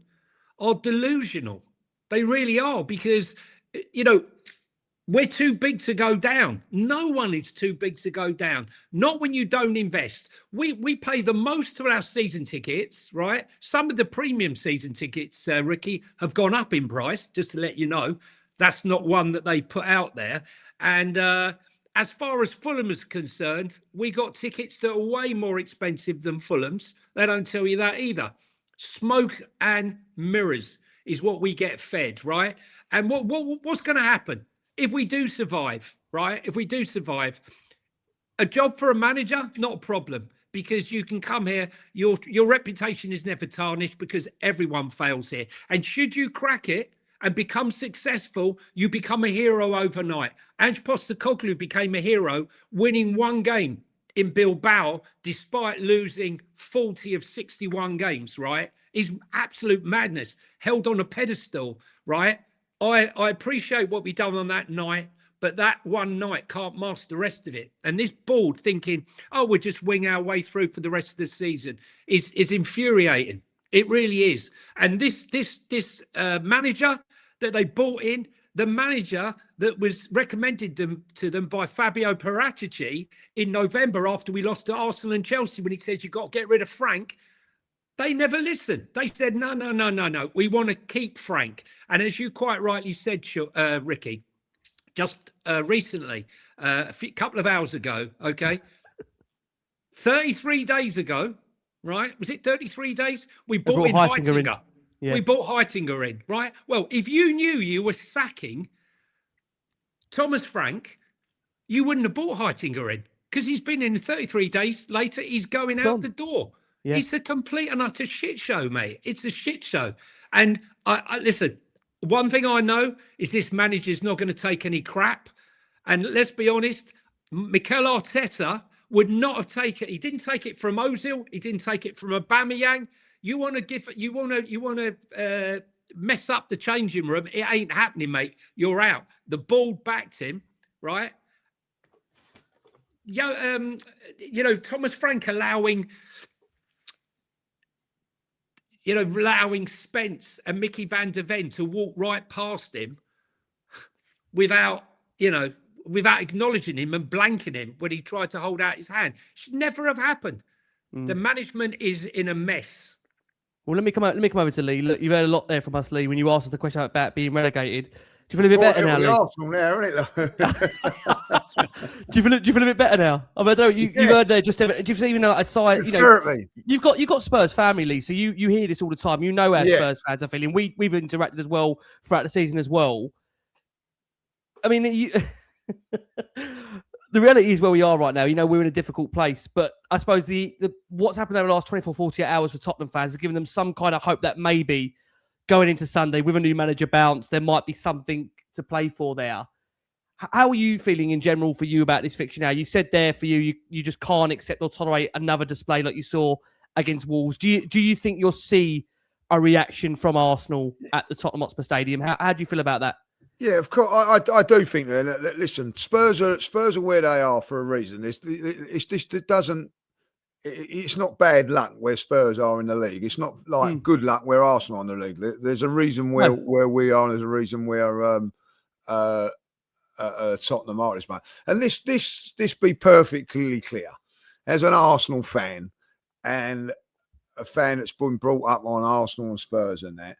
C: are delusional. They really are, because, we're too big to go down. No one is too big to go down. Not when you don't invest. We pay the most for our season tickets, right? Some of the premium season tickets, Ricky, have gone up in price, just to let you know. That's not one that they put out there. And as far as Fulham is concerned, we got tickets that are way more expensive than Fulham's. They don't tell you that either. Smoke and mirrors is what we get fed, right? And what's going to happen if we do survive, right? If we do survive, a job for a manager, not a problem, because you can come here. Your reputation is never tarnished because everyone fails here. And should you crack it and become successful, you become a hero overnight. Ange Postecoglou became a hero, winning one game in Bilbao, despite losing 40 of 61 games, right? Is absolute madness, held on a pedestal, right? I appreciate what we done on that night, but that one night can't mask the rest of it. And this board thinking, oh, we'll just wing our way through for the rest of the season is infuriating. It really is. And this manager that they brought in, the manager that was recommended to them by Fabio Paratici in November after we lost to Arsenal and Chelsea, when he said, you've got to get rid of Frank, they never listened. They said, no. We want to keep Frank. And as you quite rightly said, Ricky, just recently, a couple of hours ago, okay, 33 days ago, right? Was it 33 days? We brought in Heitinger. Yeah. We brought Heitinger in, right? Well, if you knew you were sacking Thomas Frank, you wouldn't have brought Heitinger in, because he's been in 33 days later. He's going out the door. Yeah. It's a complete and utter shit show, mate. It's a shit show. And I listen, one thing I know is this manager's not going to take any crap. And let's be honest, Mikel Arteta would not have taken. He didn't take it from Ozil. He didn't take it from Aubameyang. You want to mess up the changing room. It ain't happening, mate. You're out. The board backed him, right? Thomas Frank allowing Spence and Mickey van der Ven to walk right past him without acknowledging him and blanking him when he tried to hold out his hand. Should never have happened. The management is in a mess.
A: Well, let me come over to Lee. Look, you've heard a lot there from us, Lee, when you asked us the question about being relegated. Do you feel a bit better now, Lee?
D: Arsenal now, isn't it?
A: Do you feel a bit better now? I mean, I don't know, you heard there just you've even aside, you've got Spurs family, Lee, so you hear this all the time. You know how Spurs fans are feeling. We've interacted as well throughout the season as well. I mean, the reality is where we are right now. We're in a difficult place, but I suppose the what's happened over the last 24, 48 hours for Tottenham fans has given them some kind of hope that maybe going into Sunday with a new manager bounce, there might be something to play for there. How are you feeling in general for you about this fixture now? You said there for you just can't accept or tolerate another display like you saw against Wolves. Do you think you'll see a reaction from Arsenal at the Tottenham Hotspur Stadium? How do you feel about that?
D: Yeah, of course. I do think that. Listen, Spurs are where they are for a reason. It's this that doesn't it's not bad luck where Spurs are in the league. It's not like good luck where Arsenal are in the league. There's a reason where we are, and there's a reason where Tottenham are this month. And this be perfectly clear. As an Arsenal fan and a fan that's been brought up on Arsenal and Spurs and that,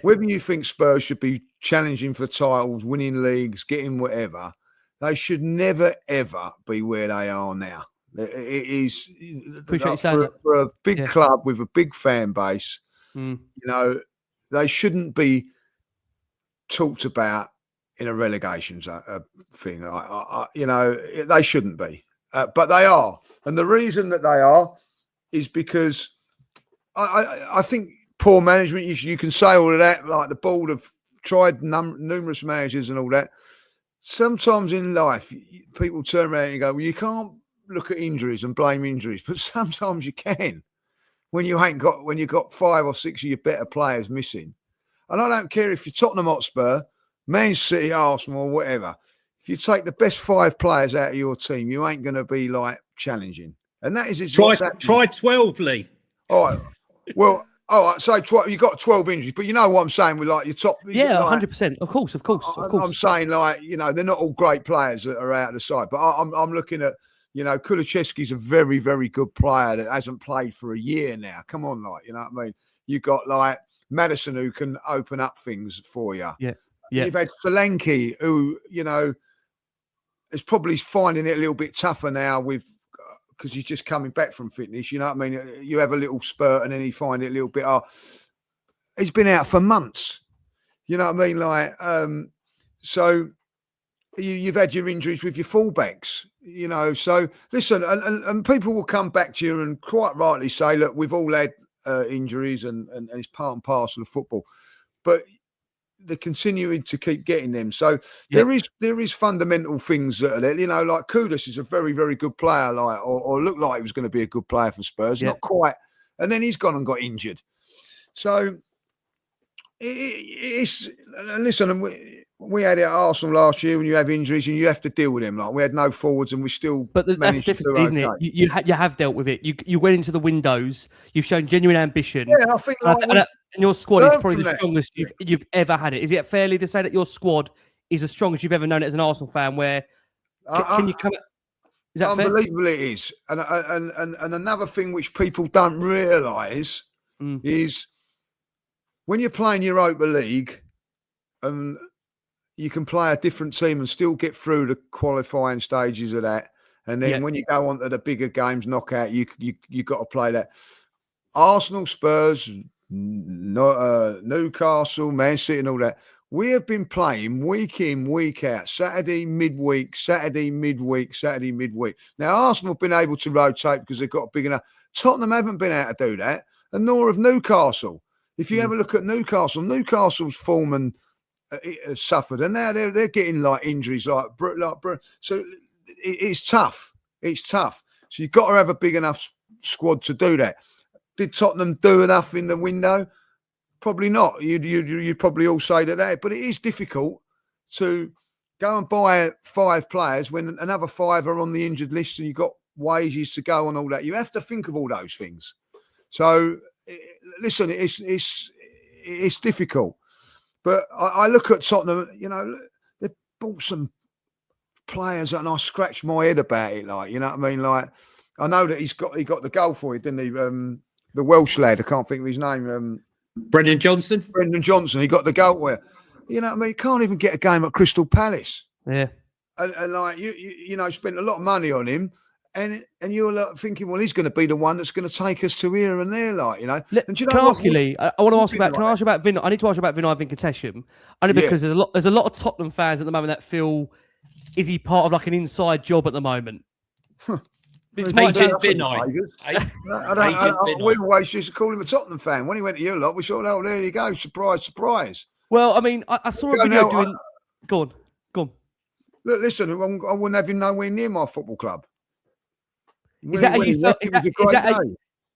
D: whether you think Spurs should be challenging for titles, winning leagues, getting whatever, they should never, ever be where they are now. It is for a big club with a big fan base. You know, they shouldn't be talked about in a relegation thing. You know, they shouldn't be, but they are. And the reason that they are is because I think poor management. You can say all of that, like the board have tried numerous managers and all that. Sometimes in life, people turn around and go, well, you can't look at injuries and blame injuries, but sometimes you can when you've got 5 or 6 of your better players missing. And I don't care if you're Tottenham Hotspur, Man City, Arsenal, or whatever. If you take the best 5 players out of your team, you ain't going to be like challenging. And that is
C: try 12, Lee.
D: All right. Well, all right. So you got 12 injuries, but you know what I'm saying with like your top.
A: Yeah,
D: like,
A: 100%. Of course.
D: I'm saying like, you know, they're not all great players that are out of the side, but I'm looking at, you know, Kulusevski's a very, very good player that hasn't played for a year now. Come on, like, you know what I mean? You got like Maddison who can open up things for you.
A: Yeah.
D: You've had Solanke who, you know, is probably finding it a little bit tougher now because he's just coming back from fitness. You know what I mean? You have a little spurt and then you find it a little bit. He's been out for months. You know what I mean? Like, so you've had your injuries with your fullbacks. You know, so listen, and people will come back to you and quite rightly say, look, we've all had injuries and it's part and parcel of football, but they're continuing to keep getting them. So there is fundamental things that are there. You know, like Kudus is a very, very good player, like or looked like he was going to be a good player for Spurs, not quite, and then he's gone and got injured. So it's listen, and we had it at Arsenal last year when you have injuries and you have to deal with them. Like we had no forwards and we still.
A: But that's different, isn't it? You have dealt with it. You went into the windows. You've shown genuine ambition.
D: Yeah, I think.
A: And your squad is probably the strongest you've ever had it. Is it fairly to say that your squad is the strongest you've ever known it as an Arsenal fan? Where can you come? Is that
D: unbelievable?
A: Fair?
D: It is. And another thing which people don't realise is when you're playing Europa League and you can play a different team and still get through the qualifying stages of that. And then when you go on to the bigger games, knockout, you got to play that. Arsenal, Spurs, Newcastle, Man City and all that. We have been playing week in, week out, Saturday, midweek. Now, Arsenal have been able to rotate because they've got big enough. Tottenham haven't been able to do that, and nor have Newcastle. If you have a look at Newcastle's form and suffered, and now they're getting like injuries, so it's tough. It's tough. So you've got to have a big enough squad to do that. Did Tottenham do enough in the window? Probably not. You'd probably all say that, but it is difficult to go and buy 5 players when another 5 are on the injured list and you've got wages to go and all that. You have to think of all those things. So listen, it's difficult. But I look at Tottenham, you know, they've bought some players and I scratch my head about it. Like, you know what I mean? Like, I know that he got the goal for it, didn't he? The Welsh lad, I can't think of his name.
C: Brendan Johnson.
D: He got the goal for it. You know what I mean? You can't even get a game at Crystal Palace.
A: Yeah.
D: And like, you know, spent a lot of money on him. And you're like thinking, well, he's going to be the one that's going to take us to here and there, like, you know. And do you know
A: can I ask you, Lee? I want to ask about. Can I ask you about Vinay? I need to ask you about Vinay Venkatesham, only because there's a lot of Tottenham fans at the moment that feel, is he part of like an inside job at the moment?
C: Agent Vinay.
D: We always used to call him a Tottenham fan. When he went to your lot, we thought, oh, there you go, surprise, surprise.
A: Well, I mean, I saw a video doing. Go on.
D: Look, listen, I wouldn't have him nowhere near my football club.
A: Is that how you felt?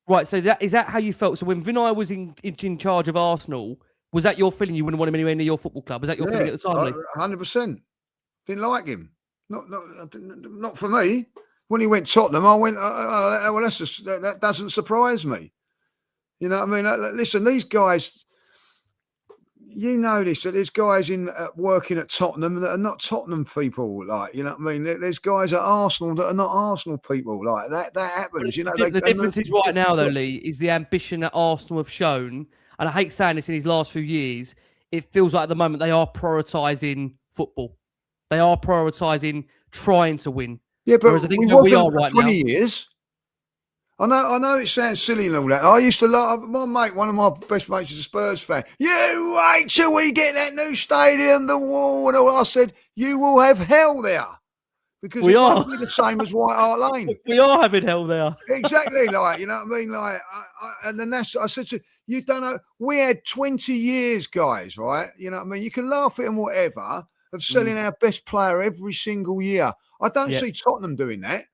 A: Right, so is that how you felt? So when Vinay was in charge of Arsenal, was that your feeling? You wouldn't want him anywhere near your football club? Was that your feeling at the time?
D: 100%. Didn't like him. Not for me. when he went Tottenham, I went, well, that doesn't surprise me. You know what I mean? Listen, these guys, you know this, that there's guys working at Tottenham that are not Tottenham people, like, you know what I mean? There's guys at Arsenal that are not Arsenal people, like that happens, you know.
A: The difference is right now, though, Lee, is the ambition that Arsenal have shown, and I hate saying this in his last few years, it feels like at the moment they are prioritising football. They are prioritising trying to win.
D: Yeah, but
A: whereas I think
D: we
A: where we are
D: wasn't for
A: right
D: 20
A: now.
D: years. I know it sounds silly and all that. I used to love my mate, one of my best mates is a Spurs fan. You wait till we get that new stadium, the wall, and all. I said, you will have hell there. Because
A: We
D: it
A: are.
D: won't be the same as White Hart Lane.
A: We are having hell there.
D: Exactly, like, you know what I mean? Like, and then I said to you, don't know, we had 20 years, guys, right? You know what I mean? You can laugh at them, whatever, of selling our best player every single year. I don't see Tottenham doing that.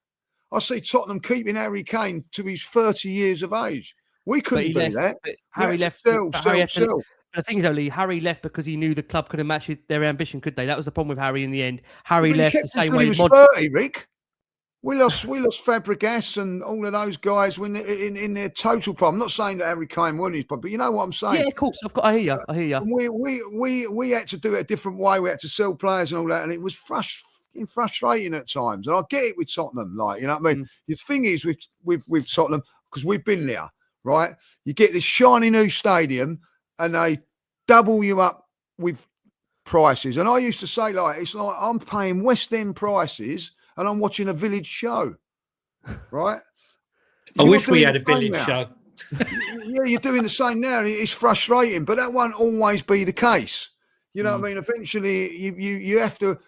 D: I see Tottenham keeping Harry Kane to his 30 years of age. We couldn't do that.
A: Harry left.
D: Sell.
A: The thing is, only Harry left because he knew the club couldn't match their ambition, could they? That was the problem with Harry in the end. Harry left the same way.
D: He was 30, Rick. We lost Fabregas and all of those guys in their total problem. I'm not saying that Harry Kane won his problem, but you know what I'm saying.
A: Yeah, of course. I hear you.
D: We had to do it a different way. We had to sell players and all that, and it was frustrating at times. And I get it with Tottenham, like, you know what I mean. The thing is with Tottenham, because we've been there, right? You get this shiny new stadium, and they double you up with prices. And I used to say, like, it's like I'm paying West End prices and I'm watching a village show, right?
C: I wish we had a village show.
D: Yeah, you're doing the same now. It's frustrating, but that won't always be the case. You know what I mean? Eventually, you have to,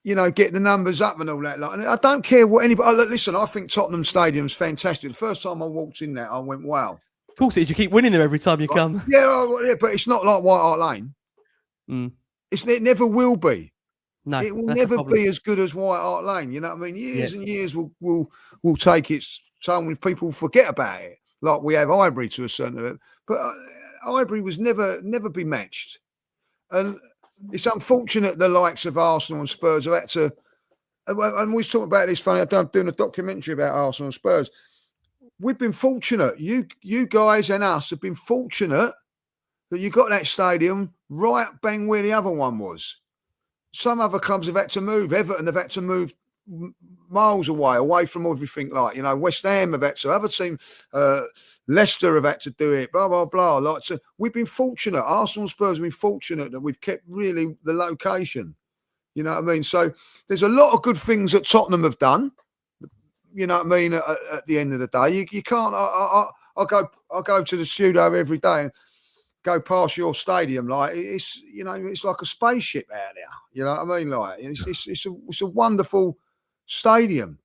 D: you know, get the numbers up and all that. Like, and I don't care what anybody. Listen, I think Tottenham Stadium's fantastic. The first time I walked in there, I went, wow.
A: Of course it is. You keep winning there every time you come.
D: Yeah, but it's not like White Hart Lane. It never will be.
A: No,
D: it will never be as good as White Hart Lane. You know what I mean? Years and years will take its toll when people forget about it. Like we have Highbury to a certain level, but Highbury was never be matched. And it's unfortunate the likes of Arsenal and Spurs have had to. And we was talking about this. Funny, I'm doing a documentary about Arsenal and Spurs. We've been fortunate. You guys and us have been fortunate that you got that stadium right bang where the other one was. Some other clubs have had to move. Everton have had to move miles away from everything. Like, you know, West Ham have had to. Other team, Leicester have had to do it. Blah blah blah. Like, so we've been fortunate. Arsenal and Spurs have been fortunate that we've kept really the location. You know what I mean? So there's a lot of good things that Tottenham have done. You know what I mean? At the end of the day, you can't. I go to the studio every day and go past your stadium, like it's, you know, it's like a spaceship out there. You know what I mean? Like it's a wonderful stadium.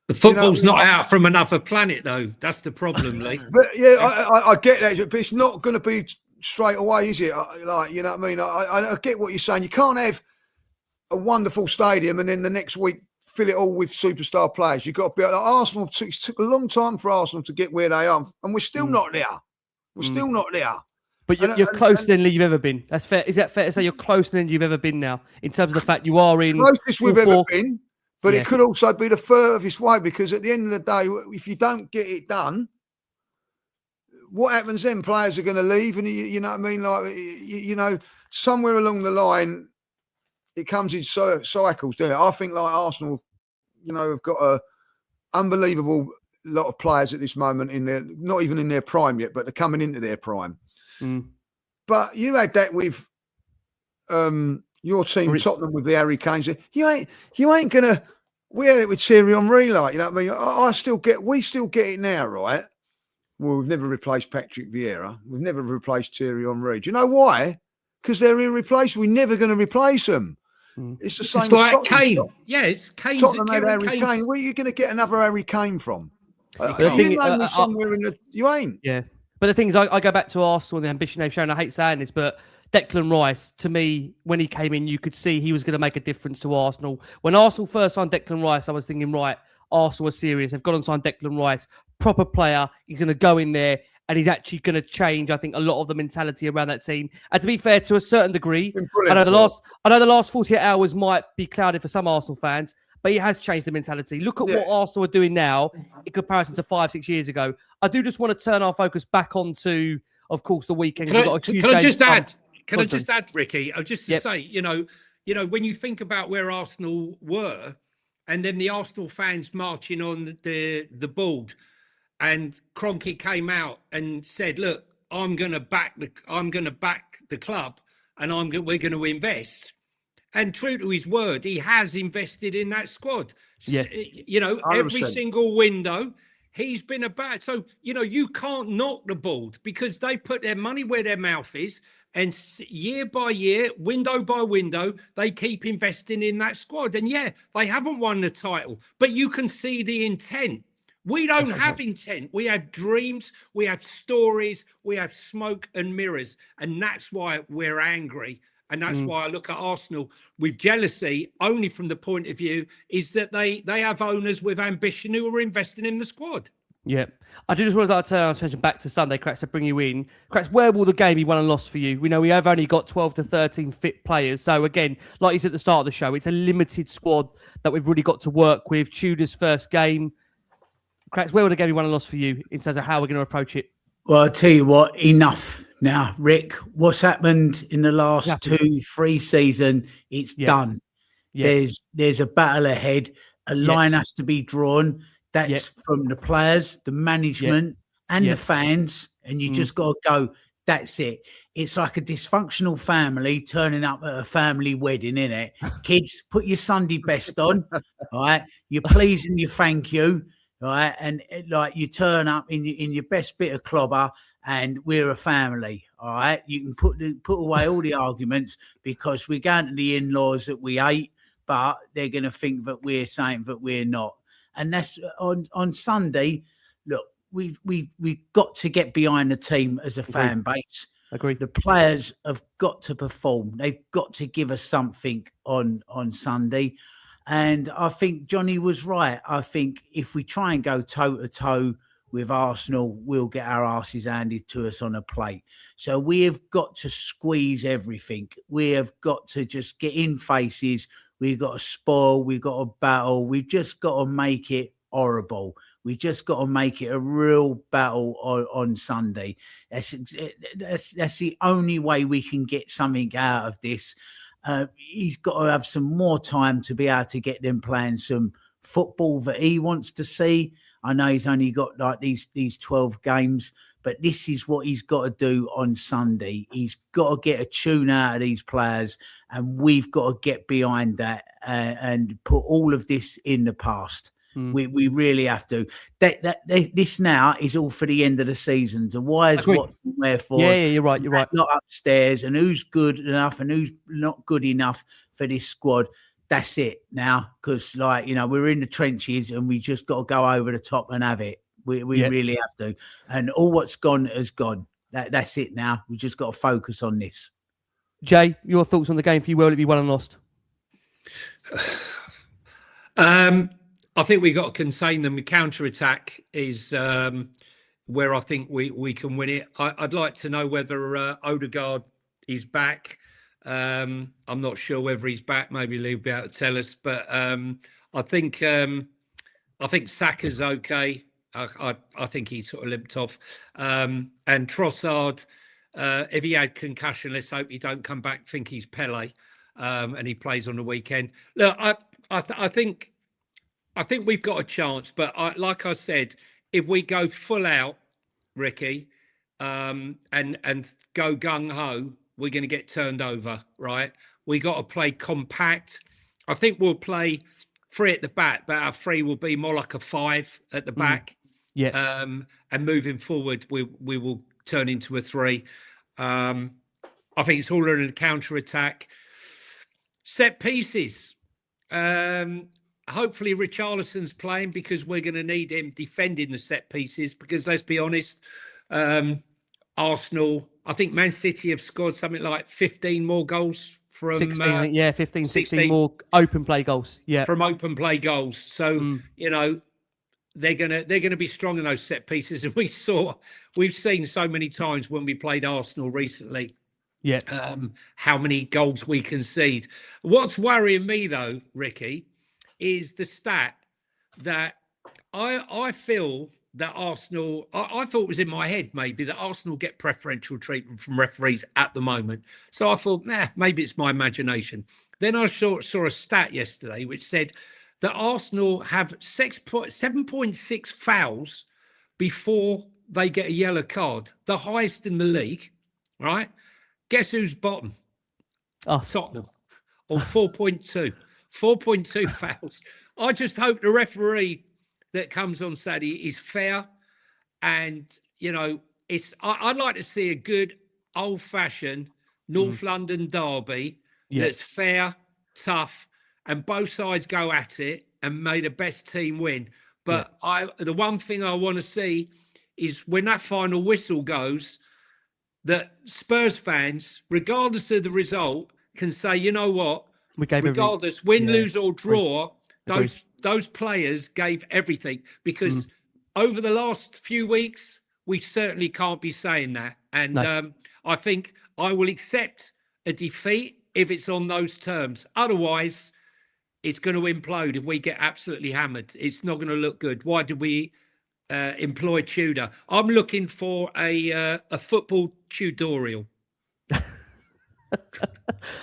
C: The football's not out from another planet, though. That's the problem, Lee.
D: But yeah, I get that, but it's not going to be straight away, is it? Like, you know what I mean? I get what you're saying. You can't have a wonderful stadium and then the next week fill it all with superstar players. You've got to be like Arsenal. It took a long time for Arsenal to get where they are, and we're still not there. We're still not there.
A: But you're closer than you've ever been. That's fair. Is that fair to say you're closer than you've ever been now in terms of the fact you are in
D: closest we've ever been? But it could also be the furthest way, because at the end of the day, if you don't get it done, what happens then? Players are going to leave, and you know what I mean. Like you know, somewhere along the line, it comes in cycles, doesn't it? I think like Arsenal, you know, have got a unbelievable lot of players at this moment in their, not even in their prime yet, but they're coming into their prime. But you had that with your team, Tottenham, with the Harry Kanes. You ain't gonna. We had it with Thierry Henry, like, you know what I mean. We still get it now, right? Well, we've never replaced Patrick Vieira. We've never replaced Thierry Henry. Do you know why? Because they're irreplaceable. We're never going to replace them. It's the same.
C: It's like Kane. Yeah, it's Kane.
D: Tottenham had Harry Kane. Where are you going to get another Harry Kane from? You name me somewhere in the. You ain't.
A: Yeah. But the thing is, I go back to Arsenal and the ambition they've shown. I hate saying this, but Declan Rice, to me, when he came in, you could see he was going to make a difference to Arsenal. When Arsenal first signed Declan Rice, I was thinking, right, Arsenal are serious. They've gone and signed Declan Rice, proper player. He's going to go in there and he's actually going to change, I think, a lot of the mentality around that team. And to be fair, to a certain degree, I know the last 48 hours might be clouded for some Arsenal fans, but he has changed the mentality. Look at what Arsenal are doing now in comparison to 5-6 years ago. I do just want to turn our focus back onto, of course, the weekend.
C: Can I just add, Ricky? Just to say, you know, when you think about where Arsenal were, and then the Arsenal fans marching on the board, and Kroenke came out and said, "Look, I'm going to back the club, and we're going to invest." And true to his word, he has invested in that squad.
A: Yeah.
C: You know,
D: 100%.
C: every single window he's been about. So, you know, you can't knock the board because they put their money where their mouth is. And year by year, window by window, they keep investing in that squad. And yeah, they haven't won the title, but you can see the intent. We don't have intent. We have dreams. We have stories. We have smoke and mirrors. And that's why we're angry. And that's why I look at Arsenal with jealousy, only from the point of view is that they have owners with ambition who are investing in the squad.
A: Yeah. I do just want to turn our attention back to Sunday, Cracks, to bring you in. Cracks, where will the game be won and lost for you? We know we have only got 12 to 13 fit players. So again, like you said at the start of the show, it's a limited squad that we've really got to work with. Tudor's first game. Cracks, where will the game be won and lost for you in terms of how we're going to approach it?
B: Well, I'll tell you what, enough. Now, Rick, what's happened in the last 2-3 seasons, it's done. Yeah. There's a battle ahead. A line has to be drawn. That's from the players, the management, and the fans. And you just got to go, that's it. It's like a dysfunctional family turning up at a family wedding, innit? Kids, put your Sunday best on, all right? You please and you thank you, all right? And like you turn up in your best bit of clobber, and we're a family, all right? You can put away all the arguments because we're going to the in-laws that we hate, but they're going to think that we're saying that we're not. And that's on Sunday. Look, we've got to get behind the team as a fan base.
A: Agreed.
B: The players have got to perform. They've got to give us something on Sunday. And I think Johnny was right. I think if we try and go toe-to-toe with Arsenal, we'll get our asses handed to us on a plate. So we have got to squeeze everything. We have got to just get in faces. We've got to spoil. We've got to battle. We've just got to make it horrible. We just got to make it a real battle on Sunday. That's the only way we can get something out of this. He's got to have some more time to be able to get them playing some football that he wants to see. I know he's only got like these 12 games, but this is what he's got to do on Sunday. He's got to get a tune out of these players, and we've got to get behind that and put all of this in the past. We really have to. This now is all for the end of the season. So why is what wherefore?
A: Yeah, you're right. You're right.
B: Not upstairs, and who's good enough and who's not good enough for this squad. That's it now, because we're in the trenches and we just got to go over the top and have it. We really have to. And all what's gone has gone. That's it now. We just got to focus on this.
A: Jay, your thoughts on the game for you? Where will it be won and lost?
C: I think we got to contain them. The counter-attack is where I think we can win it. I'd like to know whether Odegaard is back. I'm not sure whether he's back. Maybe he'll be able to tell us. But I think Saka's okay. I think he sort of limped off. And Trossard, if he had concussion, let's hope he don't come back. Think he's Pele, and he plays on the weekend. Look, I think we've got a chance. But like I said, if we go full out, Ricky, and go gung ho, we're going to get turned over, right? We got to play compact. I think we'll play 3 at the back, but our 3 will be more like a 5 at the back.
A: Yeah.
C: And moving forward, we will turn into a 3. I think it's all in a counter attack. Set pieces. Hopefully Richarlison's playing because we're going to need him defending the set pieces. Because let's be honest, Arsenal, I think Man City have scored something like 15 more goals from
A: 16 more open play goals. Yeah,
C: from open play goals. So they're gonna be strong in those set pieces, and we've seen so many times when we played Arsenal recently.
A: Yeah,
C: how many goals we concede. What's worrying me though, Ricky, is the stat that I feel that Arsenal, I thought it was in my head maybe that Arsenal get preferential treatment from referees at the moment. So I thought, maybe it's my imagination. Then I saw a stat yesterday which said that Arsenal have 7.6 fouls before they get a yellow card, the highest in the league, right? Guess who's bottom? Tottenham, on 4.2 fouls. I just hope the referee that comes on Saturday is fair, and I'd like to see a good old-fashioned North London derby that's fair, tough, and both sides go at it and may the best team win. But the one thing I want to see is when that final whistle goes, that Spurs fans, regardless of the result, can say, you know what, regardless, win, lose or draw, those players gave everything, because over the last few weeks, we certainly can't be saying that. And I think I will accept a defeat if it's on those terms. Otherwise, it's going to implode if we get absolutely hammered. It's not going to look good. Why did we employ Tudor? I'm looking for a football tutorial.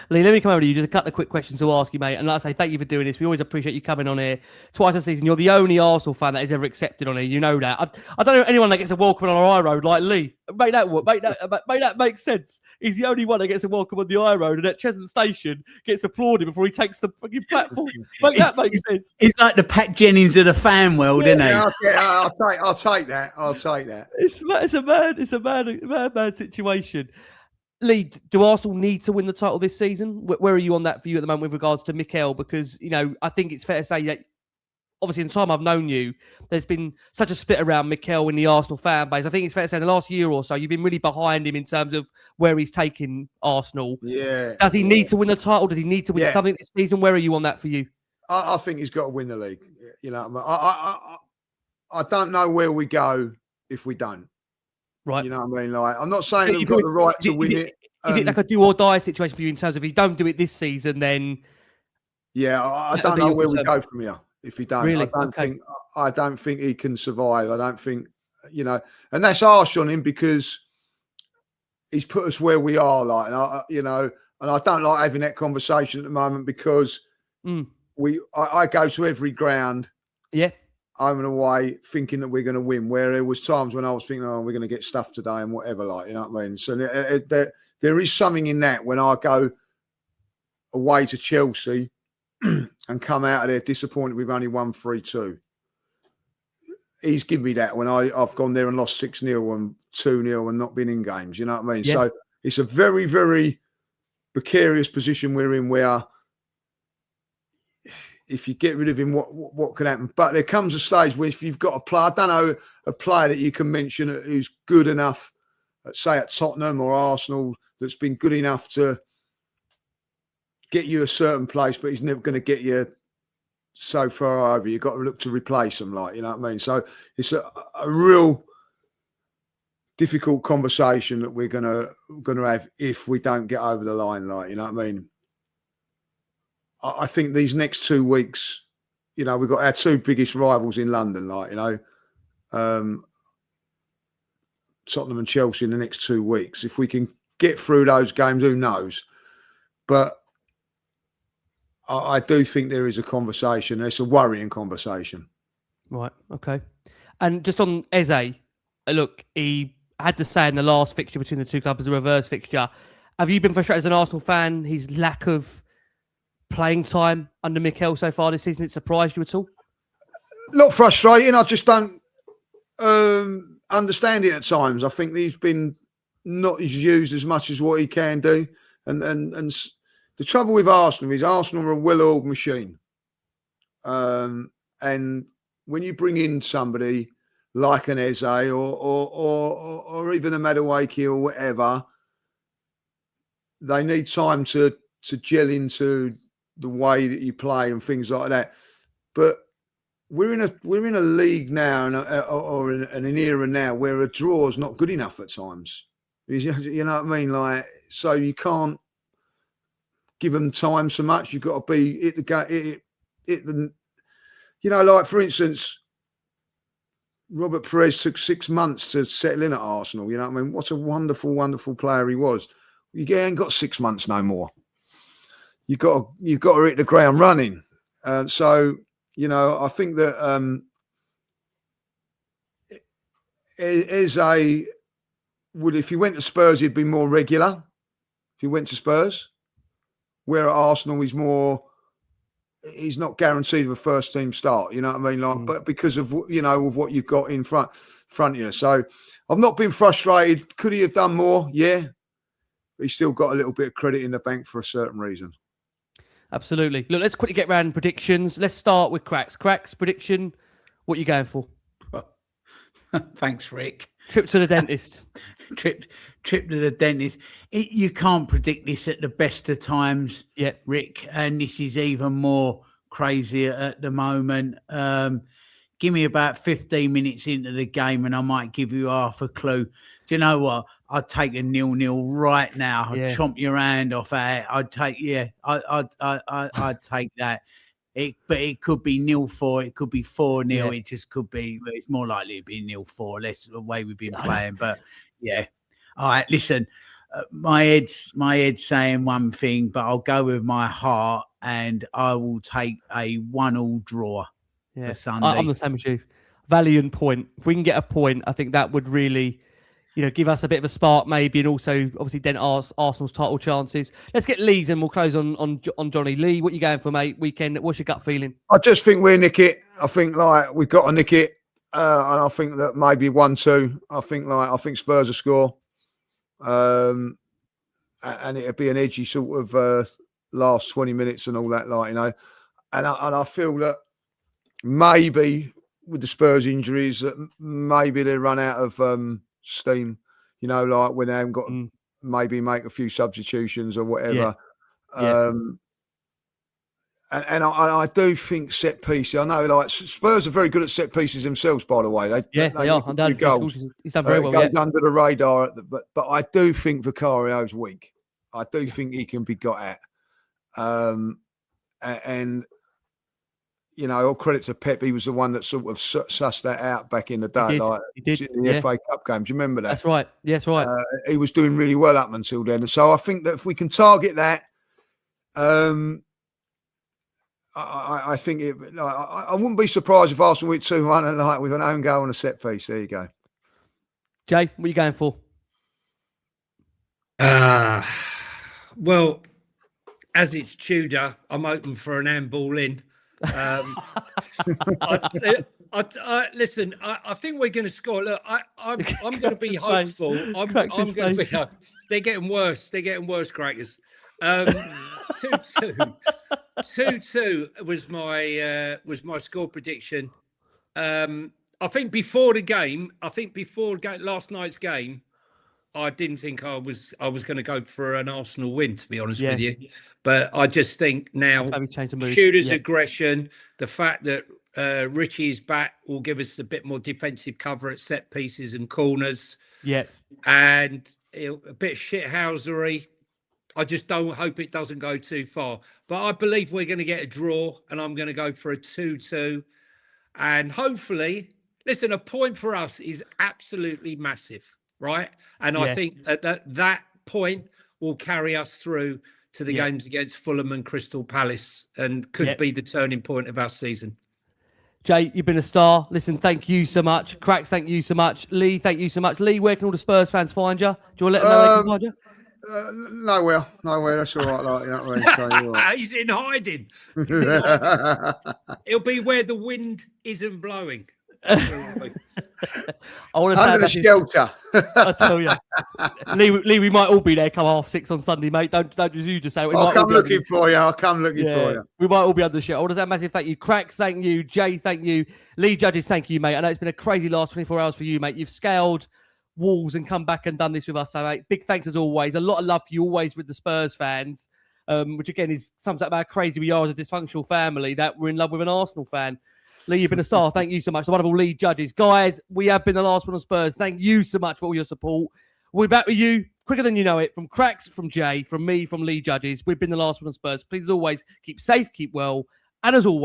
A: Lee, let me come over to you. Just a couple of quick questions to ask you, mate. And like I say, thank you for doing this. We always appreciate you coming on here twice a season. You're the only Arsenal fan that is ever accepted on here. You know that. I don't know anyone that gets a welcome on our high road like Lee. Make that make sense. He's the only one that gets a welcome on the high road, and at Cheshunt Station gets applauded before he takes the fucking platform. That makes sense.
B: He's like the Pat Jennings of the fan world, isn't he?
D: I'll take that.
A: It's a mad situation. Lee, do Arsenal need to win the title this season? Where are you on that view at the moment with regards to Mikel? Because, I think it's fair to say that, obviously, in the time I've known you, there's been such a split around Mikel in the Arsenal fan base. I think it's fair to say in the last year or so, you've been really behind him in terms of where he's taking Arsenal.
D: Yeah.
A: Does he need to win the title? Does he need to win something this season? Where are you on that for you?
D: I think he's got to win the league. I don't know where we go if we don't.
A: Right.
D: You know what I mean? Like, I'm not saying we've got the right to win it.
A: Is it like a do or die situation for you in terms of if you don't do it this season, then?
D: Yeah, I don't know where we go from here if he don't.
A: Really?
D: I don't think he can survive. I don't think, and that's harsh on him because he's put us where we are. Like, and I don't like having that conversation at the moment because I go to every ground.
A: Yeah.
D: Home and away, thinking that we're going to win. Where there was times when I was thinking, we're going to get stuff today and whatever, like, you know what I mean? So there is something in that when I go away to Chelsea and come out of there disappointed we've only won 3-2. He's given me that when I've gone there and lost 6-0 and 2-0 and not been in games, you know what I mean? Yeah. So it's a very, very precarious position we're in where if you get rid of him, what could happen? But there comes a stage where if you've got a player, I don't know, a player that you can mention who's good enough, say at Tottenham or Arsenal, that's been good enough to get you a certain place, but he's never going to get you so far over. You've got to look to replace him, like, you know what I mean? So it's a real difficult conversation that we're going to have if we don't get over the line, like, you know what I mean? I think these next 2 weeks, we've got our two biggest rivals in London, like, Tottenham and Chelsea in the next 2 weeks. If we can get through those games, who knows? But I do think there is a conversation. It's a worrying conversation.
A: Right, okay. And just on Eze, look, he had to say in the last fixture between the two clubs, the reverse fixture. Have you been frustrated as an Arsenal fan, his lack of playing time under Mikel so far this season? It surprised you at all?
D: Not frustrating. I just don't understand it at times. I think he's been not used as much as what he can do. And the trouble with Arsenal is Arsenal are a well-oiled machine. And when you bring in somebody like an Eze or even a Madueke or whatever, they need time to gel into the way that you play and things like that. But we're in a league now or in an era now where a draw is not good enough at times. You know what I mean? Like, so you can't give them time so much. You've got to be hit the you know, like for instance, Robert Perez took 6 months to settle in at Arsenal. You know what I mean? What a wonderful, wonderful player he was. You ain't got 6 months no more. You've got to hit the ground running. So, you know, I think that if he went to Spurs, he'd be more regular. If he went to Spurs, where at Arsenal he's not guaranteed of a first team start. You know what I mean? Like, but because of of what you've got in front of you. So I've not been frustrated. Could he have done more? Yeah, but he's still got a little bit of credit in the bank for a certain reason.
A: Absolutely. Look, let's quickly get round predictions. Let's start with Cracks. Cracks, prediction. What are you going for?
B: Thanks, Rick.
A: Trip to the dentist.
B: Trip to the dentist. You can't predict this at the best of times, Rick, and this is even more crazy at the moment. Give me about 15 minutes into the game and I might give you half a clue. Do you know what? I'd take a 0-0 right now. I'd chomp your hand off at it. I'd take I'd take that. But it could be 0-4, it could be 4-0, it just could be. It's more likely to be 0-4. That's the way we've been playing. But yeah, all right. Listen, my head's saying one thing, but I'll go with my heart, and I will take a 1-1 draw for Sunday.
A: I'm the same as you. Valiant point. If we can get a point, I think that would really, give us a bit of a spark, maybe, and also obviously dent Arsenal's title chances. Let's get Lee's, and we'll close on Johnny. Lee, what are you going for, mate? Weekend. What's your gut feeling?
D: I just think we'll nick it. I think we've got to nick it, and I think that maybe 1-2. I think Spurs will score, and it'll be an edgy sort of last 20 minutes and all that, And I feel that maybe with the Spurs injuries, that maybe they run out of steam, like when they haven't got to maybe make a few substitutions or whatever. And I do think set pieces. I know, like Spurs are very good at set pieces themselves. By the way, they are. Goals.
A: He's done very well.
D: Goes under the radar, but I do think Vicario's weak. I do think he can be got at. And all credit to Pep. He was the one that sort of sussed that out back in the day.
A: He did.
D: In the FA Cup game. Do you remember that?
A: That's right. Yes, right.
D: He was doing really well up until then. And so I think that if we can target that, I think I wouldn't be surprised if Arsenal went 2-1 with an own goal and a set piece. There you go.
A: Jay, what are you going for?
C: Well, as it's Tudor, I'm open for an handball in. Listen, I think we're going to score. Look, I'm going to be hopeful. I'm going to be. They're getting worse. They're getting worse, crackers. 2-2. 2-2 was my score prediction. I think before last night's game, I didn't think I was going to go for an Arsenal win, to be honest with you. But I just think now Tudor's aggression, the fact that Richie's back will give us a bit more defensive cover at set pieces and corners. Yeah. And a bit of shithousery. I just don't hope it doesn't go too far. But I believe we're going to get a draw, and I'm going to go for a 2-2. And hopefully, listen, a point for us is absolutely massive. Right. And I think that point will carry us through to the games against Fulham and Crystal Palace and could be the turning point of our season.
A: Jay, you've been a star. Listen, thank you so much. Cracks, thank you so much. Lee, thank you so much. Lee, where can all the Spurs fans find you? Do you want to let them know where they can find you?
D: Nowhere. That's all right.
C: He's in hiding. It'll be where the wind isn't blowing.
A: I want to say
D: under the shelter.
A: I tell you, Lee, we might all be there come 6:30 on Sunday, mate. Don't just say.
D: I'll come looking for you. For you.
A: We might all be under the shelter. I want to say a massive thank you, Cracks. Thank you, Jay. Thank you, Lee Judges. Thank you, mate. I know it's been a crazy last 24 hours for you, mate. You've scaled walls and come back and done this with us. So, mate, big thanks as always. A lot of love for you always with the Spurs fans, which again sums up how crazy we are as a dysfunctional family that we're in love with an Arsenal fan. Lee, you've been a star. Thank you so much. The wonderful Lee Judges. Guys, we have been the last one on Spurs. Thank you so much for all your support. We'll be back with you quicker than you know it. From Cracks, from Jay, from me, from Lee Judges. We've been the last one on Spurs. Please, as always, keep safe, keep well. And as always,